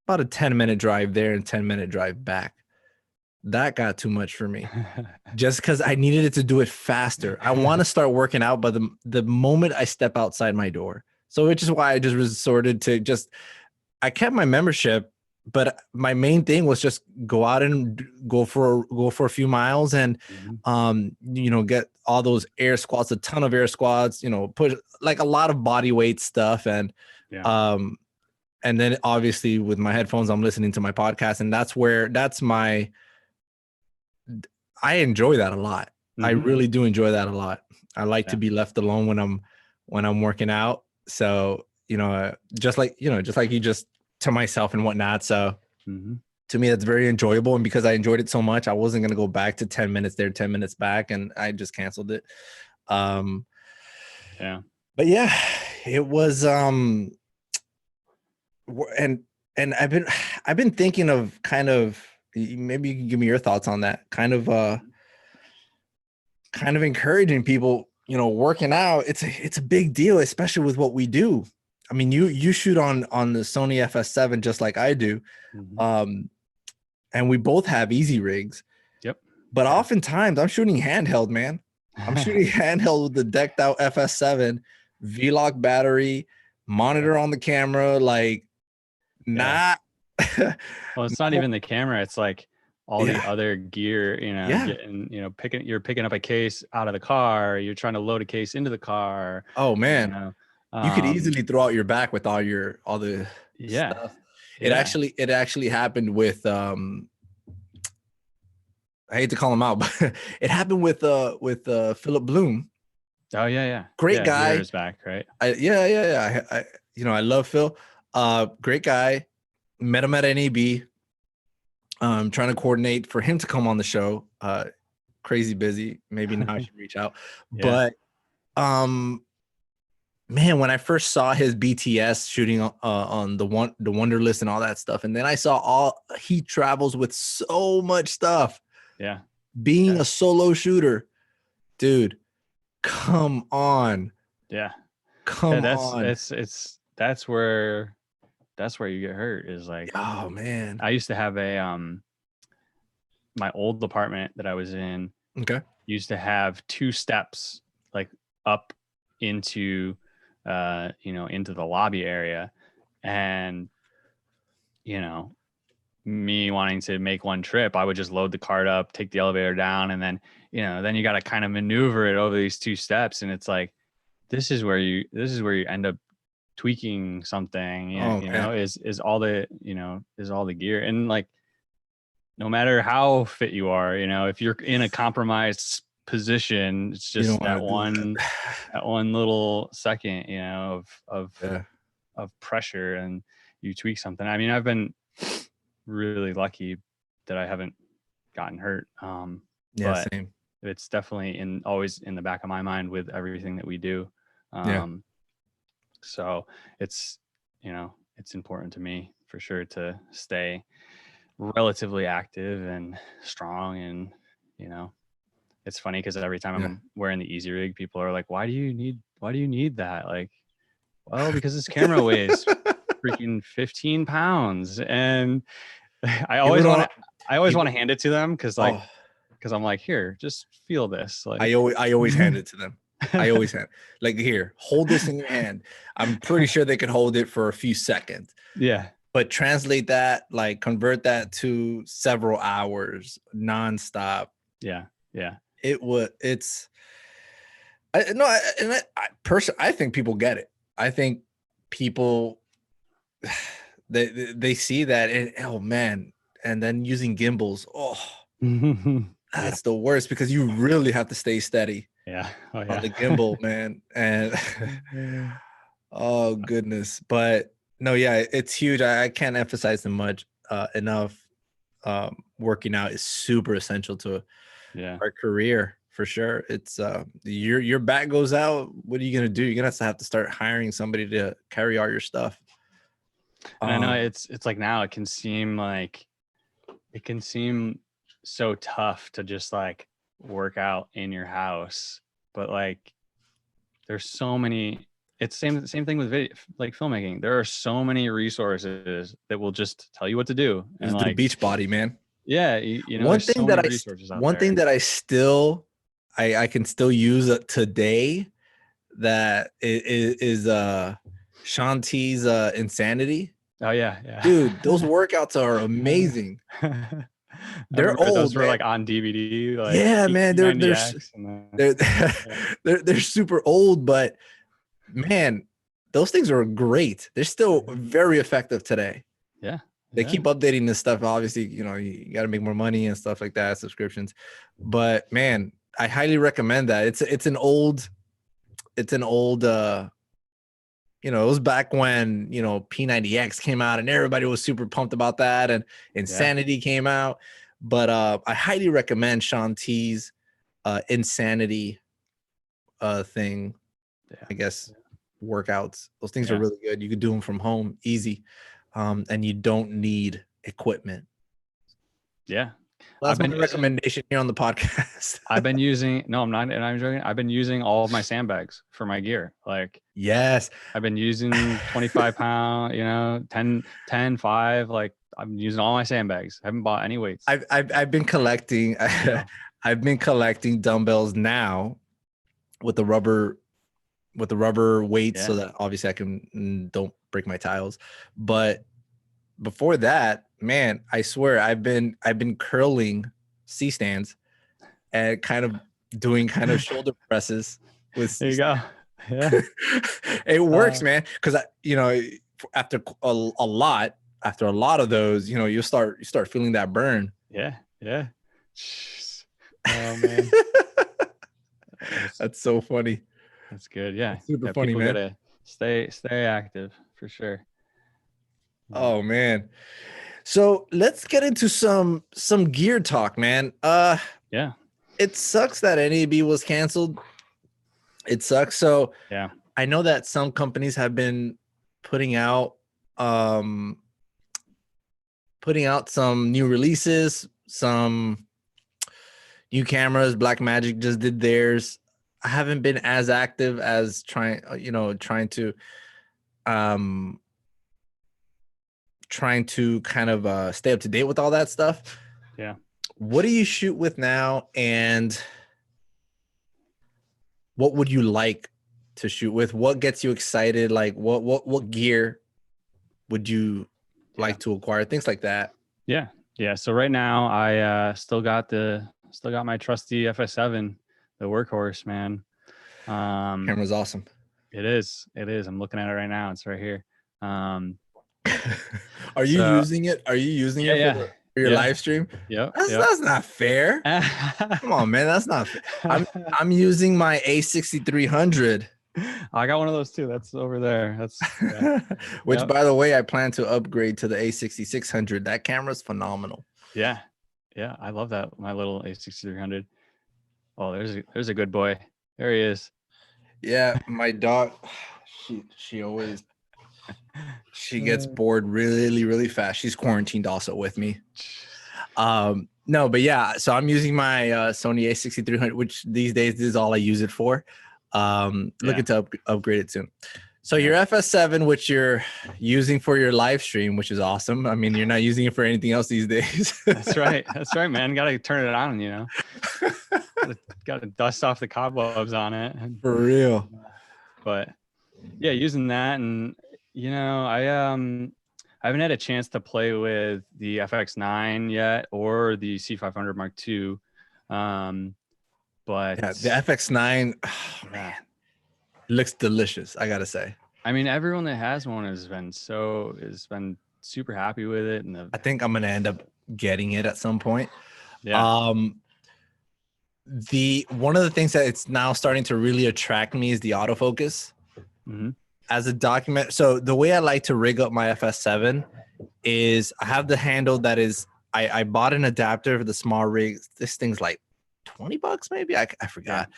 about a 10-minute drive there and 10-minute drive back. That got too much for me just because I needed it to do it faster. I want to start working out by the moment I step outside my door. So which is why I just resorted to I kept my membership but my main thing was just go out and go for a few miles and get all those air squats, a ton of air squats, push like a lot of body weight stuff. And and then obviously with my headphones, I'm listening to my podcast, and I enjoy that a lot. I really do enjoy that a lot. I like to be left alone when I'm working out. So, just like you just to myself and whatnot. So to me, that's very enjoyable. And because I enjoyed it so much, I wasn't going to go back to 10 minutes there, 10 minutes back. And I just canceled it. But yeah, it was, and I've been thinking of kind of, maybe you can give me your thoughts on that, kind of encouraging people, working out. It's a big deal, especially with what we do. I mean, you shoot on the Sony FS7 just like I do. And we both have easy rigs. Yep. But oftentimes I'm shooting handheld, man. I'm shooting handheld with the decked out FS7, V-Lock battery, monitor on the camera, like not. Well, it's not even the camera. It's like all the other gear, you're picking up a case out of the car. You're trying to load a case into the car. Oh man. You could easily throw out your back with all the stuff. It actually happened with I hate to call him out, but it happened with Philip Bloom. Oh yeah. Great guy. Years back, right? I love Phil. Great guy. Met him at NAB. Trying to coordinate for him to come on the show. Crazy busy. Maybe now I should reach out. But man, when I first saw his BTS shooting on the Wonder List and all that stuff, and then I saw he travels with so much stuff. Yeah. Being a solo shooter, dude, come on. Yeah. Come on. That's where you get hurt, is like, oh man. I used to have my old apartment that I was in. Okay. Used to have 2 steps like up into into the lobby area, and me wanting to make one trip, I would just load the cart up, take the elevator down, and then then you got to kind of maneuver it over these 2 steps, and it's like this is where you end up tweaking something. Is all the gear, and like no matter how fit you are, if you're in a compromised position, it's just that one little second of pressure, and you tweak something. I mean, I've been really lucky that I haven't gotten hurt, but same. It's definitely always in the back of my mind with everything that we do. So it's it's important to me for sure to stay relatively active and strong. And it's funny because every time I'm wearing the easy rig, people are like, why do you need that? Like, well, because this camera weighs freaking 15 pounds. And I always want to hand it to them because I'm like, here, just feel this. Like, I always hand it to them. I always hand, like, here, hold this in your hand. I'm pretty sure they could hold it for a few seconds. Yeah. But translate that, like convert that to several hours nonstop. Yeah. I think people get it. I think people they see that, and oh man, and then using gimbals, that's the worst, because you really have to stay steady. On the gimbal, man. And oh goodness. But no, it's huge. I can't emphasize enough. Working out is super essential to our career, for sure. It's your back goes out, what are you gonna do? You're gonna have to start hiring somebody to carry all your stuff. And I know it's like now it can seem so tough to just like work out in your house, but like there's so many. It's same thing with video, like filmmaking. There are so many resources that will just tell you what to do. And like the beach body, man. Yeah, one thing that I can still use today that is Shanti's Insanity. Oh yeah, yeah. Dude, those workouts are amazing. I They're remember those old, were man. like on DVD, like Yeah, man. P90X, and then They're yeah, they're super old, but man, those things are great. They're still very effective today. yeah, They yeah, keep updating this stuff. Obviously, you got to make more money and stuff like that, subscriptions. But man, I highly recommend that. It's an old it was back when, P90X came out and everybody was super pumped about that, and yeah, Insanity came out. But I highly recommend Sean T's Insanity thing, yeah, I guess, workouts. Those things are yeah, really good. You could do them from home, easy. And you don't need equipment. yeah. Well, I've that's been my using recommendation here on the podcast. I've been using no, I'm not, and I'm joking. I've been using all of my sandbags for my gear. Like Yes. I've been using 25 pound, 10, 5. Like I'm using all my sandbags. I haven't bought any weights. I've been collecting Yeah. I've been collecting dumbbells now with the rubber weights, so Yeah. that obviously I can don't break my tiles. But before that, man, I swear I've been curling C stands and kind of doing kind of shoulder presses with There C you go. stands. Yeah. It works, Uh, man, because after a lot of those, you start feeling that burn. yeah. Yeah. Jeez. Oh man. That's That's so funny. that's good. Yeah. That's super Yeah. funny, People man. gotta stay active for sure. Yeah. Oh man. So let's get into some gear talk, man. Yeah. It sucks that NAB was canceled. It sucks. So Yeah. I know that some companies have been putting out um some new releases, some new cameras. Blackmagic just did theirs. I haven't been as active as trying um to kind of stay up to date with all that stuff. Yeah. What do you shoot with now, and what would you like to shoot with? What gets you excited? Like what gear would you Yeah. like to acquire? Things like that. Yeah. Yeah. So right now I still got my trusty FS7, the workhorse, man. Camera's awesome. It is. It is. I'm looking at it right now. It's right here. Are you So using it? Are you using it yeah. for your Yeah. live stream? Yep. That's not fair. Come on, man. That's not fair. I'm using my A6300. I got one of those too. That's over there. That's Which, yep. by the way, I plan to upgrade to the A6600. That camera's phenomenal. Yeah. Yeah. I love that. My little A6300. Oh, there's a good boy. There he is. Yeah, my dog, she always gets bored really, really fast. She's quarantined also with me. No, but yeah, so I'm using my Sony A6300, which these days this is all I use it for. Looking to upgrade it soon. So your FS7, which you're using for your live stream, which is awesome. I mean, you're not using it for anything else these days. That's right. That's right, man. Got to turn it on, Got to dust off the cobwebs on it. For real. But yeah, using that, and I haven't had a chance to play with the FX9 yet or the C500 Mark II. But yeah, the FX9, oh, man, it looks delicious, I gotta say. I mean, everyone that has one has been super happy with it, and I think I'm gonna end up getting it at some point. Yeah. One of the things that it's now starting to really attract me is the autofocus. Mm-hmm. As a document. So the way I like to rig up my FS7 is I have the handle that is, I bought an adapter for the small rig. This thing's like $20 maybe. I forgot. Yeah.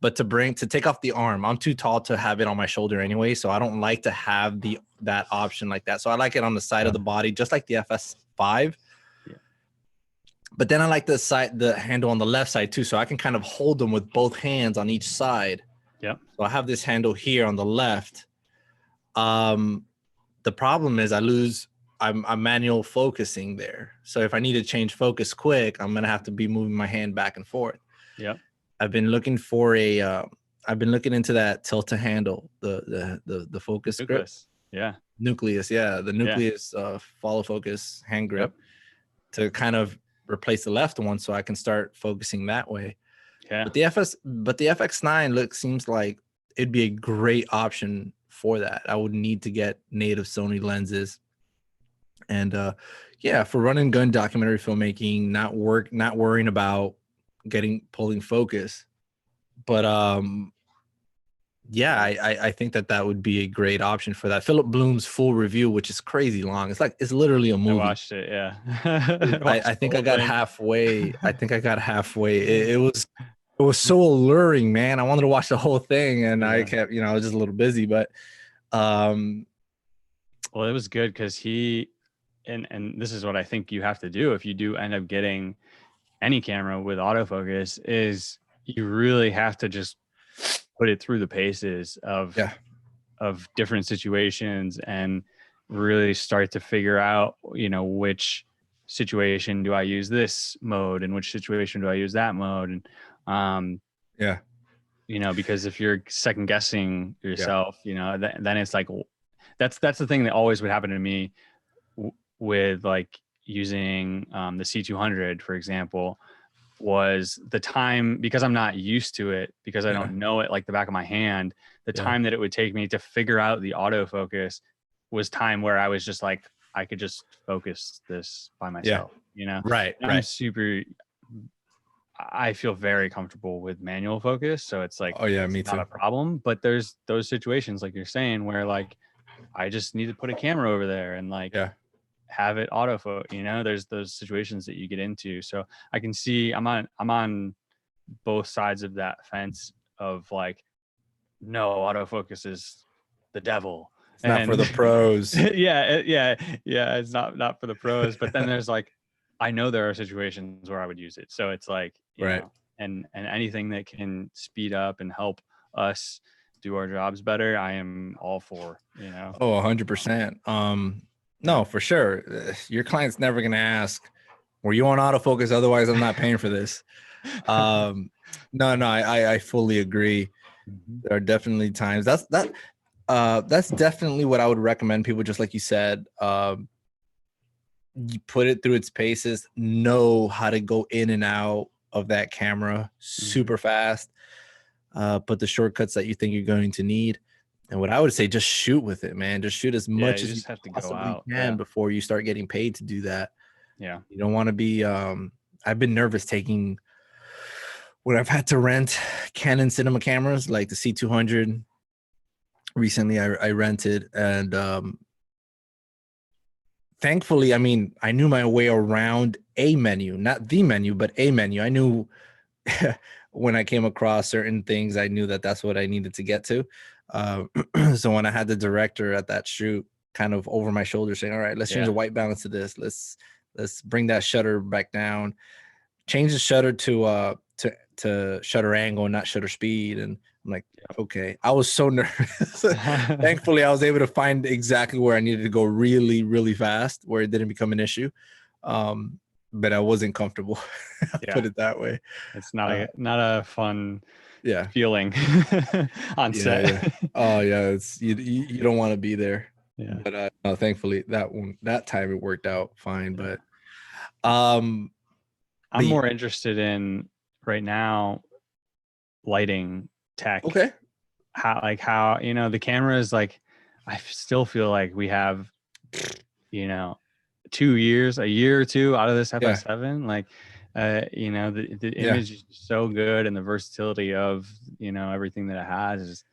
But to take off the arm, I'm too tall to have it on my shoulder anyway. So I don't like to have that option like that. So I like it on the side of the body, just like the FS5. Yeah. But then I like the handle on the left side too. So I can kind of hold them with both hands on each side. Yeah. So I have this handle here on the left. The problem is I'm manual focusing there. So if I need to change focus quick, I'm going to have to be moving my hand back and forth. Yeah. I've been looking into that tilt to handle, the focus grip. Yeah. Nucleus, yeah, the Yeah. Nucleus follow focus hand grip Yep. to kind of replace the left one, so I can start focusing that way. Yeah. But the FX9 seems like it'd be a great option for that. I would need to get native Sony lenses, and yeah, for run and gun documentary filmmaking, not worrying about pulling focus. But yeah, I think that would be a great option for that. Philip Bloom's full review, which is crazy long. It's literally a I movie. watched it. Yeah. I watched I the think I whole got thing. halfway. I think I got halfway. It was so alluring, man. I wanted to watch the whole thing, and I Yeah. kept, I was just a little busy. But um, Well, it was good because and this is what I think you have to do if you do end up getting any camera with autofocus, is you really have to just put it through the paces yeah, of different situations and really start to figure out, which situation do I use this mode and which situation do I use that mode. And, yeah, because if you're second guessing yeah, yourself, then it's like, that's the thing that always would happen to me with like using the C200, for example, was the time, because I'm not used to it, because I yeah, don't know it like the back of my hand, the yeah, time that it would take me to figure out the autofocus was time where I was just like, I could just focus this by yeah. myself, Right, And right. I feel very comfortable with manual focus. So it's like, Oh yeah, it's me not too. a problem, but there's those situations like you're saying where like, I just need to put a camera over there and like, Yeah, have it autofocus. There's those situations that you get into. So I can see I'm on both sides of that fence of like, no, autofocus is the devil. it's not for And the pros. yeah, it's not for the pros. But then there's like, I know there are situations where I would use it. So it's like, Right. and anything that can speed up and help us do our jobs better, I am all for. Oh, 100%. No, for sure. Your client's never gonna ask, "Were you on autofocus? Otherwise, I'm not paying for this." No, I fully agree. Mhm. There are definitely times that's definitely what I would recommend people, just like you said. You put it through its paces, know how to go in and out of that camera Mhm. super fast, put the shortcuts that you think you're going to need. And what I would say, just shoot with it, man. Just shoot as Yeah, much you as you just have to go possibly out. can Yeah. before you start getting paid to do that. Yeah. You don't want to be I've been nervous taking when I've had to rent Canon cinema cameras like the C200. Recently I rented, and thankfully, I mean, I knew my way around a menu, not the menu, but a menu. I knew when I came across certain things, I knew that that's what I needed to get to. Uh, so when I had the director at that shoot kind of over my shoulder saying, "All right, let's change Yeah. the white balance to this. Let's bring that shutter back down. Change the shutter to shutter angle, not shutter speed." And I'm like, okay. I was so nervous. Thankfully, I was able to find exactly where I needed to go really, really fast, where it didn't become an issue. But I wasn't comfortable. I'll Yeah. put it that way. It's not Uh, a fun yeah, feeling on yeah, set. yeah. Oh, yeah. It's you don't want to be there. Yeah. But no, thankfully that time it worked out fine. Yeah. Um, I'm but more interested in right now lighting tech. okay, How the camera is like, I still feel like we have, you know, 2 years, a year or two out of this yeah, FS7. Like, the yeah, image is so good, and the versatility of, everything that it has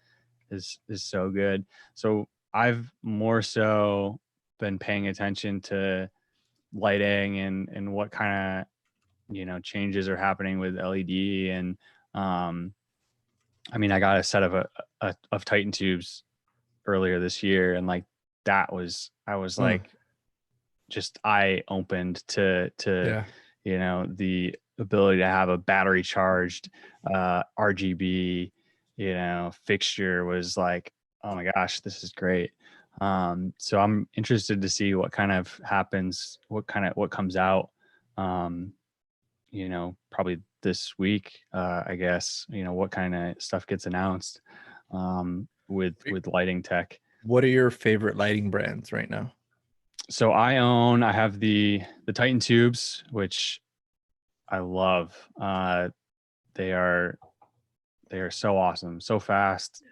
is so good. So I've more so been paying attention to lighting and what kind of, changes are happening with LED. And um I mean, I got a set of Titan tubes earlier this year, and like, I was huh, like, just eye opened to yeah, the ability to have a battery charged RGB fixture was like, oh my gosh, this is great. So I'm interested to see what kind of happens, what comes out, um probably this week, I guess, what kind of stuff gets announced with lighting tech. What are your favorite lighting brands right now? So I have the Titan tubes, which I love. They are so awesome, so fast.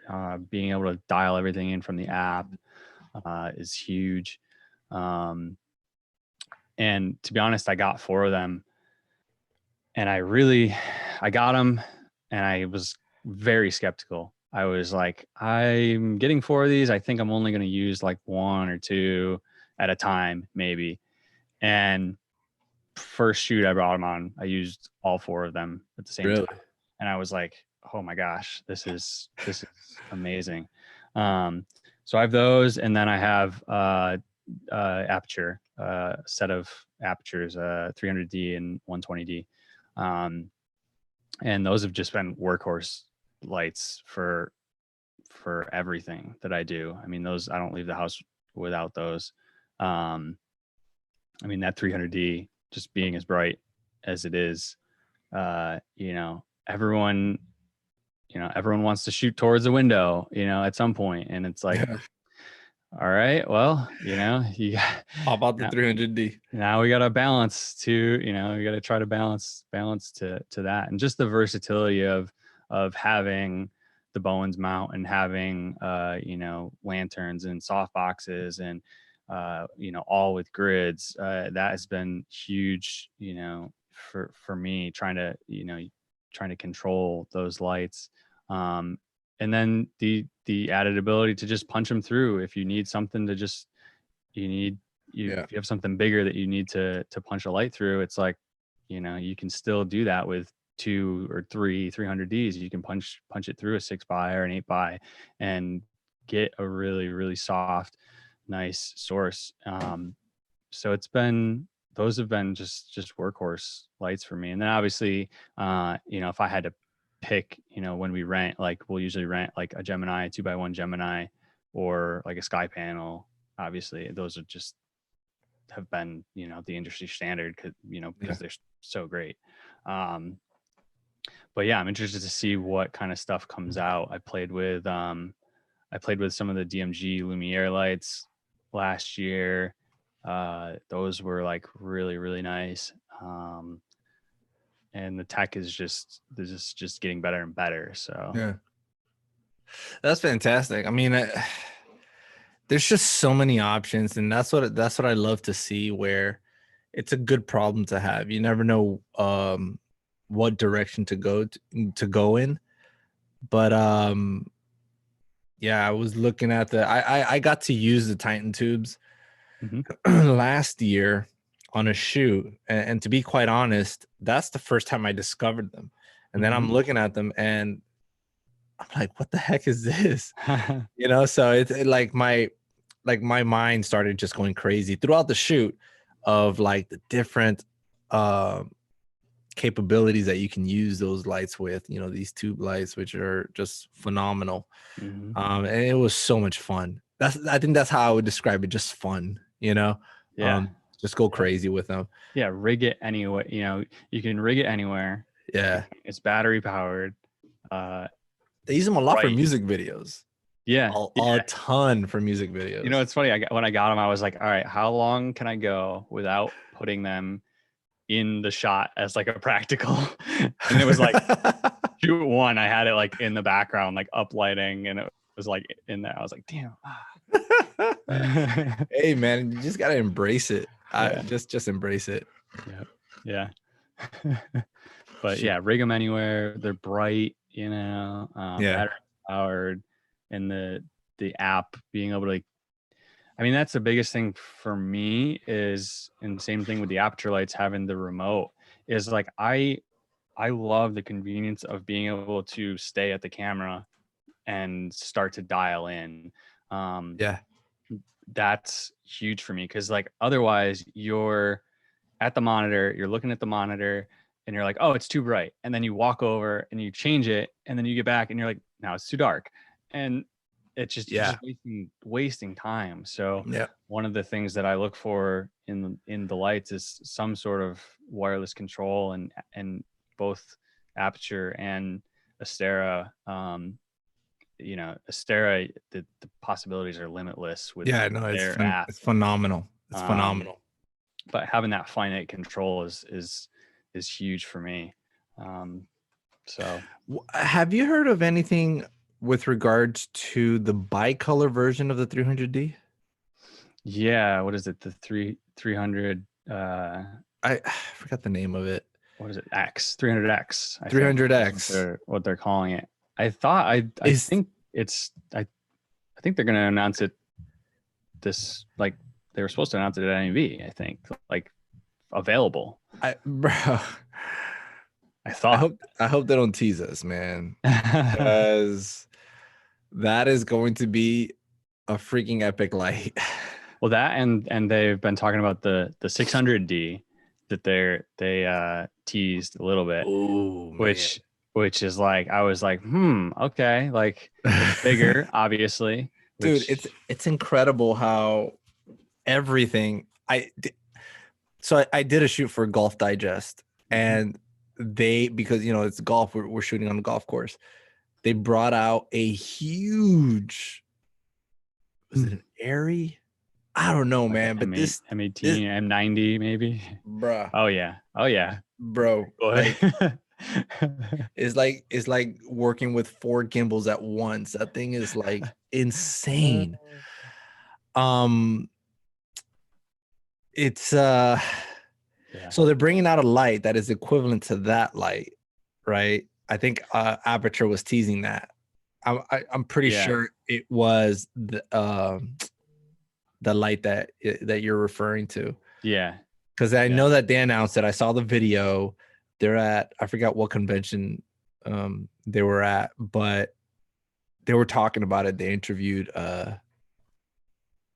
Being able to dial everything in from the app is huge. And to be honest, I got 4 of them, and I got them, and I was very skeptical. I was like, I'm getting 4 of these. I think I'm only going to use like 1 or 2 at a time, maybe. And first shoot I brought them on, I used all 4 of them at the same Really? time, and I was like, oh my gosh, this is amazing. So I have those, and then I have aperture, set of apertures, 300D and 120D, and those have just been workhorse lights for everything that I do. I mean, those, I don't leave the house without those. I mean, that 300D just being as bright as it is, everyone, everyone wants to shoot towards a window, at some point, and it's like, Yeah. all right, well, you How about the now, 300D? now we got to balance to, we got to try to balance to that, and just the versatility of having the Bowens mount and having lanterns and soft boxes and all with grids. That has been huge, for me, trying to control those lights. And then the added ability to just punch them through if you need something to just, if you have something bigger that you need to punch a light through. It's like, you can still do that with 2 or 3 300Ds. You can punch it through a 6x or an 8x and get a really, really soft, nice source. So those have been just workhorse lights for me. And then obviously, if I had to pick, when we rent, like we'll usually rent like a Gemini, 2x1 Gemini, or like a Sky Panel. Obviously, those are just have been, the industry standard, because they're so great. But yeah, I'm interested to see what kind of stuff comes out. I played with some of the DMG Lumiere lights last year. Those were like really, really nice. And the tech is just getting better and better. So Yeah, that's fantastic. I mean, there's just so many options, and that's what I love to see. Where it's a good problem to have. You never know what direction to go in, but yeah, I was looking at I got to use the Titan tubes last year on a shoot, and to be quite honest, that's the first time I discovered them. And then I'm looking at them and I'm like, what the heck is this? So like my mind started just going crazy throughout the shoot of like the different capabilities that you can use those lights with, these tube lights, which are just phenomenal. And it was so much fun. I think that's how I would describe it, just fun, Yeah. Just go crazy with them. Yeah, rig it anyway. You can rig it anywhere. Yeah, it's battery powered. they use them a lot for Right. music videos. Yeah, a ton for music videos. it's funny. When I got them, I was like, all right, how long can I go without putting them in the shot as like a practical? And it was like shoot one, I had it like in the background, like up lighting, and it was like in there. I was like, damn. Hey man, you just gotta embrace it. Yeah. Just embrace it. Yeah. But yeah, rig them anywhere. They're bright, battery powered, and the app being able to, I mean, that's the biggest thing for me is, and same thing with the aperture lights, having the remote is like, I love the convenience of being able to stay at the camera and start to dial in. That's huge for me, because like otherwise you're at the monitor, you're looking at the monitor, and you're like, oh, it's too bright, and then you walk over and you change it, and then you get back and you're like, now it's too dark, and it's just, just wasting time. So one of the things that I look for in the lights is some sort of wireless control, and both aperture and Astera Astera, the possibilities are limitless with Yeah, no, their it's phenomenal. It's Um, phenomenal. but having that finite control is huge for me. So Have you heard of anything with regards to the bicolor version of the 300D? yeah, what is it? The 300 I forgot the name of it. what is it? X 300X, I think. 300X What they're calling it. I thought I think it's I think they're gonna announce it this, like, they were supposed to announce it at NAB, I think, like, available. Bro, I thought. I hope they don't tease us, man, because that is going to be a freaking epic light. Well, that and they've been talking about the 600D that they teased a little bit. Oh, which is like, I was like, okay, like, it's bigger, obviously. Dude, it's incredible how everything so I did a shoot for Golf Digest, and because it's golf, we're shooting on a golf course. They brought out a huge, was it an Airy? I don't know, man, but this M18, M90 maybe. Bruh. Oh yeah, Bro. like, it's like working with 4 gimbals at once. That thing is like insane. It's yeah. So they're bringing out a light that is equivalent to that light, right? I think Aperture was teasing that. I'm pretty sure it was the light that you're referring to. Yeah, because I know that they announced it. I saw the video. They're at, I forgot what convention they were at, but they were talking about it. They interviewed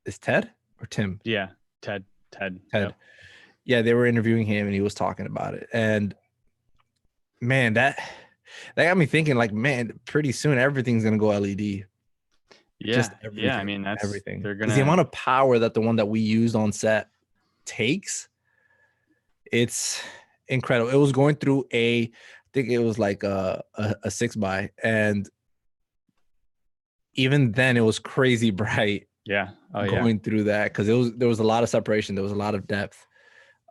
is Ted or Tim? Yeah, Ted. Yep. Yeah, they were interviewing him and he was talking about it. And man, that got me thinking, like, man, pretty soon everything's gonna go LED. Yeah, just everything. Yeah, I mean, that's everything. They're Because the amount of power that the one that we used on set takes, it's incredible. It was going through I think it was like a 6x, and even then it was crazy bright. Yeah. Going through that, because there was a lot of separation, there was a lot of depth.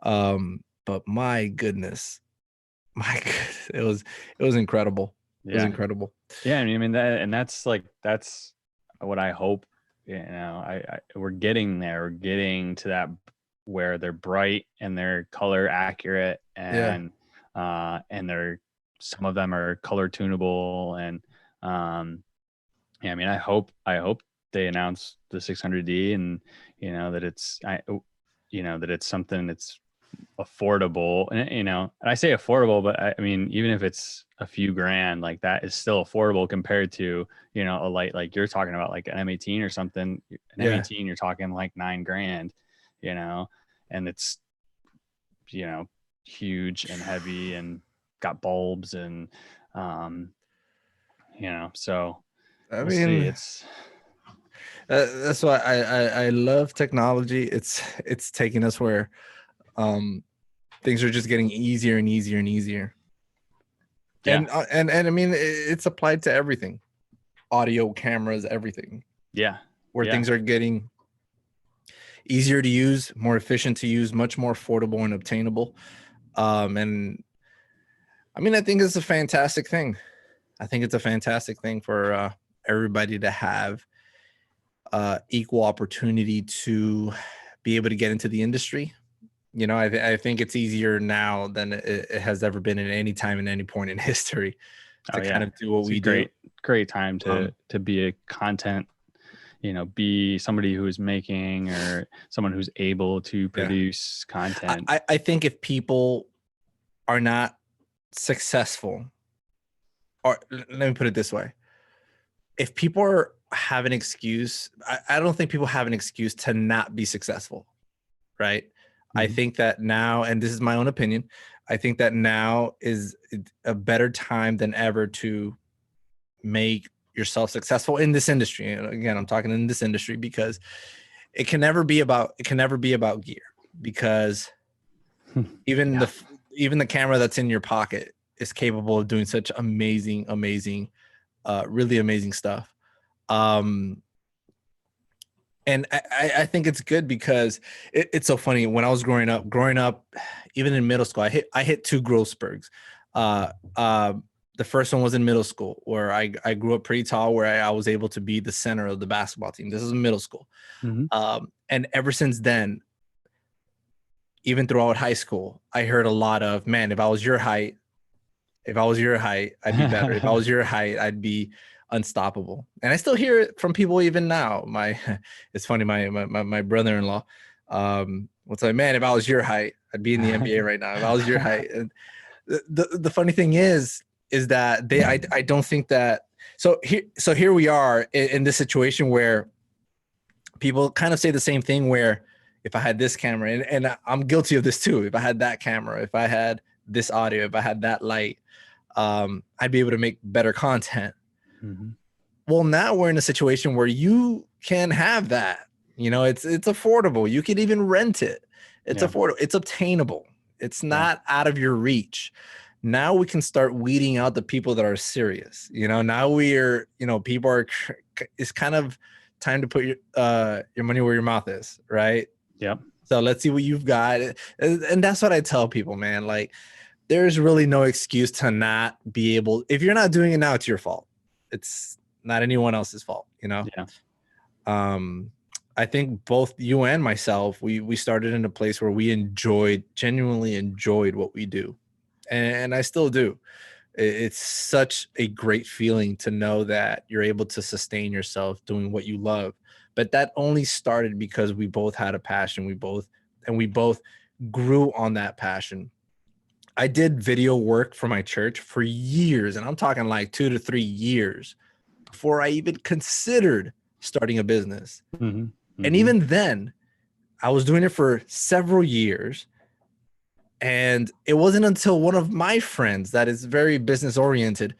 But my goodness, it was incredible. It was incredible. Yeah, I mean that's what I hope. We're getting there. We're getting to that where they're bright and they're color accurate, and they're, some of them are color tunable, and I mean, I hope they announce the 600D, and that it's something that's affordable, and I say affordable, but I mean, even if it's a few grand, like, that is still affordable compared to a light like you're talking about, like an M18 or something. An M18, you're talking like $9,000, and it's huge and heavy and got bulbs, and so I mean, it's that's why I love technology. It's taking us where things are just getting easier and easier and easier. And I mean, it's applied to everything, audio, cameras, everything. Where things are getting easier to use, more efficient to use, much more affordable and obtainable. And I mean, I think it's a fantastic thing. I think it's a fantastic thing for everybody to have equal opportunity to be able to get into the industry. I think it's easier now than it has ever been at any time in any point in history to kind of do what we do. Great time to be a content, be somebody who is making, or someone who's able to produce content. I think if people are not successful, or let me put it this way, if people have an excuse, I don't think people have an excuse to not be successful, right? I think that now, and this is my own opinion, I think that now is a better time than ever to make yourself successful in this industry. And again, I'm talking in this industry because it can never be about gear, because even the camera that's in your pocket is capable of doing such amazing, really amazing stuff. Um, and I think it's good because it's so funny. When I was growing up, even in middle school, I hit two growth spurts. Uh, uh, the first one was in middle school, where I grew up pretty tall, where I was able to be the center of the basketball team. This is middle school. Mm-hmm. And ever since then, even throughout high school, I heard a lot of, man, if I was your height, I'd be better. If I was your height, I'd be unstoppable. And I still hear it from people even now. It's funny, my brother-in-law, was like, man, if I was your height, I'd be in the NBA right now. If I was your height. And the funny thing is that I don't think that, so here we are in this situation where people kind of say the same thing, where if I had this camera, and I'm guilty of this too, if I had that camera, if I had this audio, if I had that light, I'd be able to make better content. Mm-hmm. Well, now we're in a situation where you can have that. It's affordable. You can even rent it. It's affordable. It's obtainable. It's not out of your reach. Now we can start weeding out the people that are serious. Now we're, people are, it's kind of time to put your money where your mouth is, right? Yep. So let's see what you've got. And that's what I tell people, man. Like, there's really no excuse to not be able, if you're not doing it now, it's your fault. It's not anyone else's fault, Yeah. I think both you and myself, we started in a place where we genuinely enjoyed what we do. And I still do. It's such a great feeling to know that you're able to sustain yourself doing what you love. But that only started because we both had a passion. We both grew on that passion. I did video work for my church for years, and I'm talking like 2 to 3 years before I even considered starting a business. Mm-hmm. Mm-hmm. And even then, I was doing it for several years. And it wasn't until one of my friends that is very business oriented,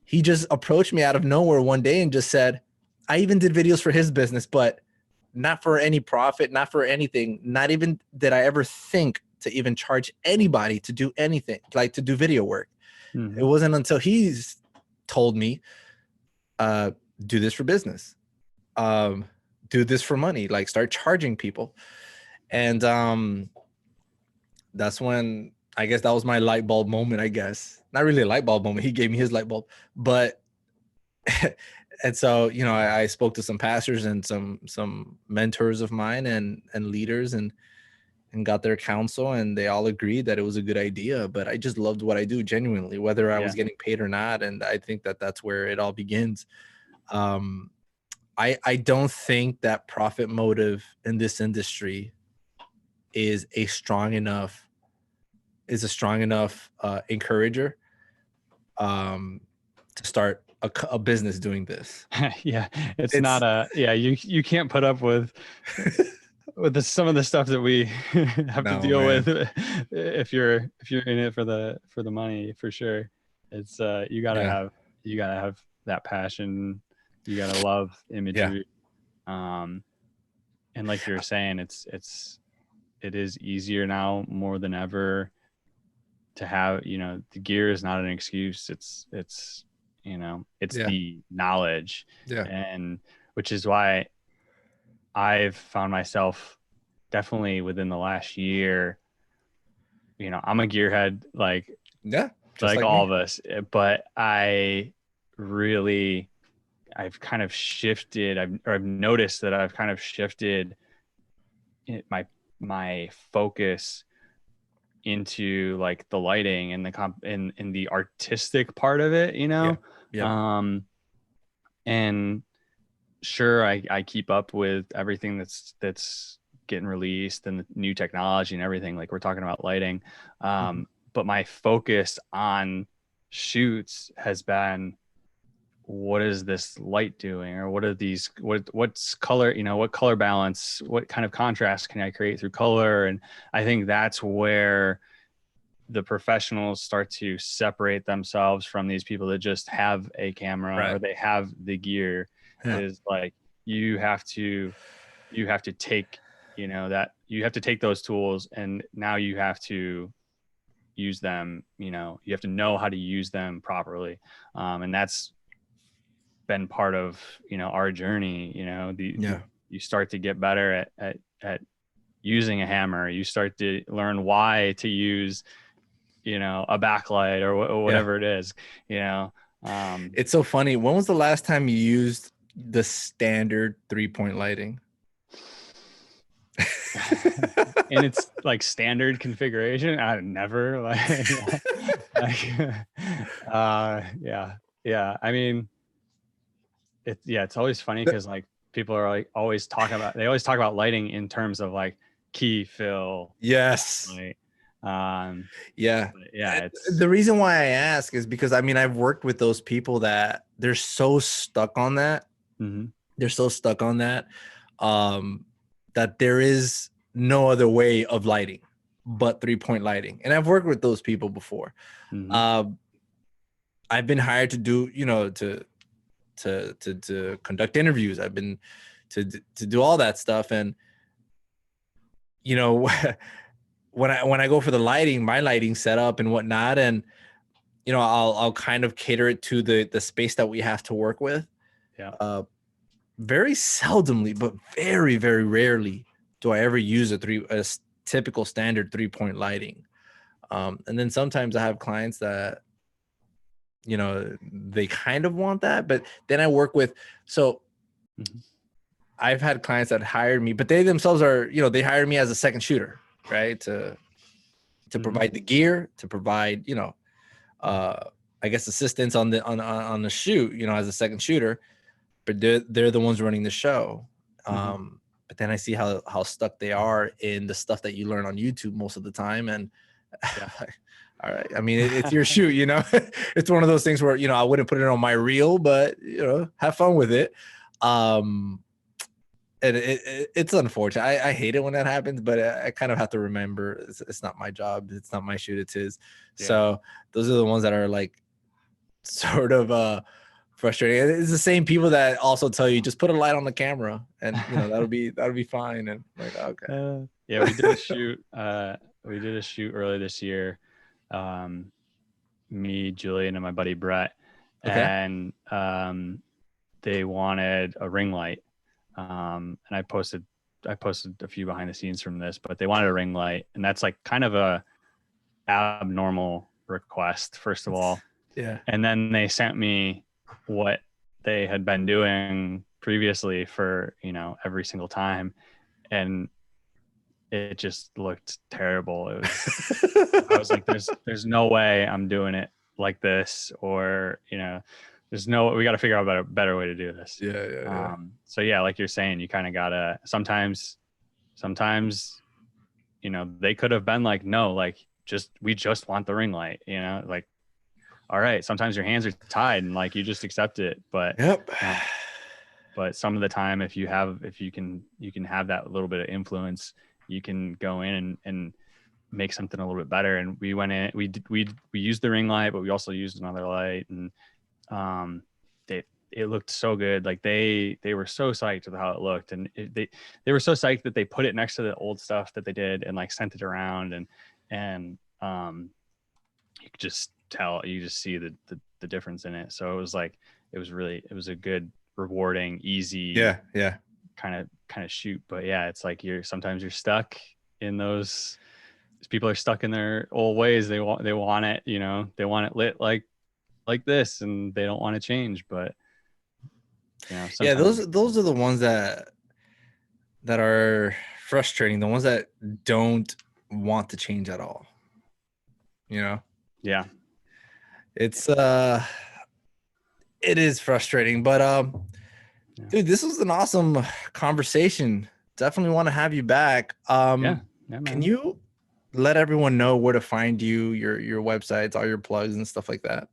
he just approached me out of nowhere one day and just said, I even did videos for his business, but not for any profit, not for anything. Not even did I ever think to even charge anybody to do anything, like to do video work. Mm-hmm. It wasn't until he's told me, do this for business, do this for money, like start charging people. And that's when, I guess that was my light bulb moment, I guess. Not really a light bulb moment. He gave me his light bulb, but and so, I spoke to some pastors and some mentors of mine and leaders and got their counsel, and they all agreed that it was a good idea. But I just loved what I do genuinely, whether I was getting paid or not. And I think that that's where it all begins. I don't think that profit motive in this industry is a strong enough encourager to start a business doing this. It's not you can't put up with some of the stuff that we have to deal with if you're in it for the money, for sure. It's you gotta have that passion. You gotta love imagery. And like you're saying, it is easier now more than ever to have, the gear is not an excuse. It's the knowledge. And which is why I've found myself definitely within the last year, I'm a gearhead, like all of us, but I've kind of shifted. I've noticed that I've kind of shifted my focus into like the lighting and in the artistic part of it, and sure, I keep up with everything that's getting released and the new technology and everything, like we're talking about lighting, but my focus on shoots has been, what is this light doing, or what's color, what color balance, what kind of contrast can I create through color? And I think that's where the professionals start to separate themselves from these people that just have a camera or they have the gear. Is like, you have to take, that you have to take those tools, and now you have to use them, you have to know how to use them properly. And that's been part of, our journey. Yeah. You start to get better at using a hammer. You start to learn why to use, a backlight or whatever it is, It's so funny. When was the last time you used the standard 3-point lighting? in its like standard configuration? I never yeah. I mean, it's always funny because like people are like they always talk about lighting in terms of like key fill. Yes. Right. Yeah. It's The reason why I ask is because I mean I've worked with those people that they're so stuck on that. They're so stuck on that that there is no other way of lighting but 3-point lighting. And I've worked with those people before. I've been hired to do, to conduct interviews. I've been to do all that stuff. And, when I go for the lighting, my lighting setup and whatnot, and, I'll kind of cater it to the space that we have to work with. Yeah. Very seldomly, but very, very rarely do I ever use a typical standard 3-point lighting. And then sometimes I have clients that, they kind of want that, but then I work with, I've had clients that hired me, but they themselves are, they hired me as a second shooter, right? To provide the gear, to provide, I guess assistance on the shoot, as a second shooter, but they're the ones running the show. But then I see how stuck they are in the stuff that you learn on YouTube most of the time. And all right, I mean, it's your shoot, it's one of those things where, I wouldn't put it on my reel, but, have fun with it. And it's unfortunate. I hate it when that happens, but I kind of have to remember it's not my job. It's not my shoot. It's his. Yeah. So those are the ones that are like sort of frustrating. It's the same people that also tell you just put a light on the camera and that'll be fine. And like, okay. Yeah, we did a shoot. We did a shoot earlier this year. Me, Julian, and my buddy Brett. Okay. And they wanted a ring light. And I posted a few behind the scenes from this, but they wanted a ring light, and that's like kind of a abnormal request, first of all. Yeah. And then they sent me what they had been doing previously for, every single time. And it just looked terrible. It was, I was like, there's no way I'm doing it like this, or, we got to figure out a better way to do this. Yeah. So yeah, like you're saying, you kind of gotta, sometimes, they could have been like, no, like we just want the ring light, like, all right. Sometimes your hands are tied and like, you just accept it. But, but some of the time, if you can have that little bit of influence, you can go in and make something a little bit better. And we went in, we used the ring light, but we also used another light, and it looked so good. Like they were so psyched with how it looked, and they were so psyched that they put it next to the old stuff that they did and like sent it around, and you could just tell, you just see the difference in it. So it was like, it was a good, rewarding, easy, kind of shoot. But yeah, it's like sometimes you're stuck in those, people are stuck in their old ways. They want it, they want it lit like this, and they don't want to change. But those are the ones that are frustrating, the ones that don't want to change at all. It's it is frustrating, but dude, this was an awesome conversation. Definitely want to have you back. Man. Can you let everyone know where to find you, your websites, all your plugs and stuff like that?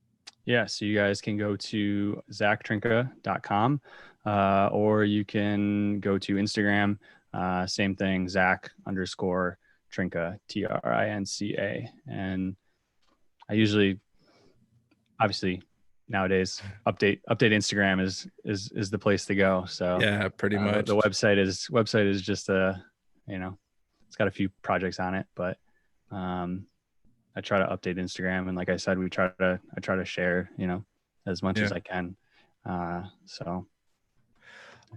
Yeah, so you guys can go to zachtrinka.com, or you can go to Instagram, same thing, Zach_Trinka, Trinca. And I usually, obviously nowadays, update Instagram is the place to go. So yeah, pretty much. The website is just it's got a few projects on it, but I try to update Instagram, and like I said, I try to share, as much as I can. So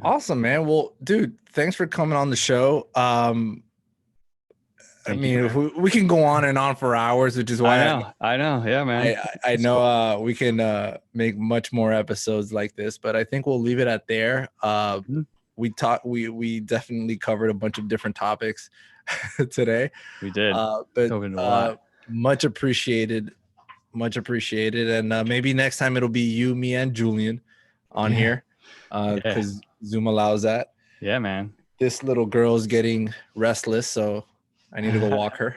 Awesome, man. Well, dude, thanks for coming on the show. I mean, we can go on and on for hours, which is why I know. Yeah, man. I know we can make much more episodes like this, but I think we'll leave it at there. We definitely covered a bunch of different topics today. We did. But much appreciated. And maybe next time it'll be you, me, and Julian on here, because Zoom allows that. Yeah, man. This little girl's getting restless, so I need to go walk her.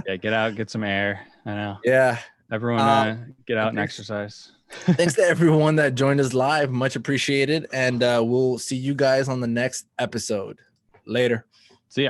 Yeah, get out, get some air. I know. Yeah. Everyone get out and exercise. Thanks to everyone that joined us live. Much appreciated. And we'll see you guys on the next episode. Later.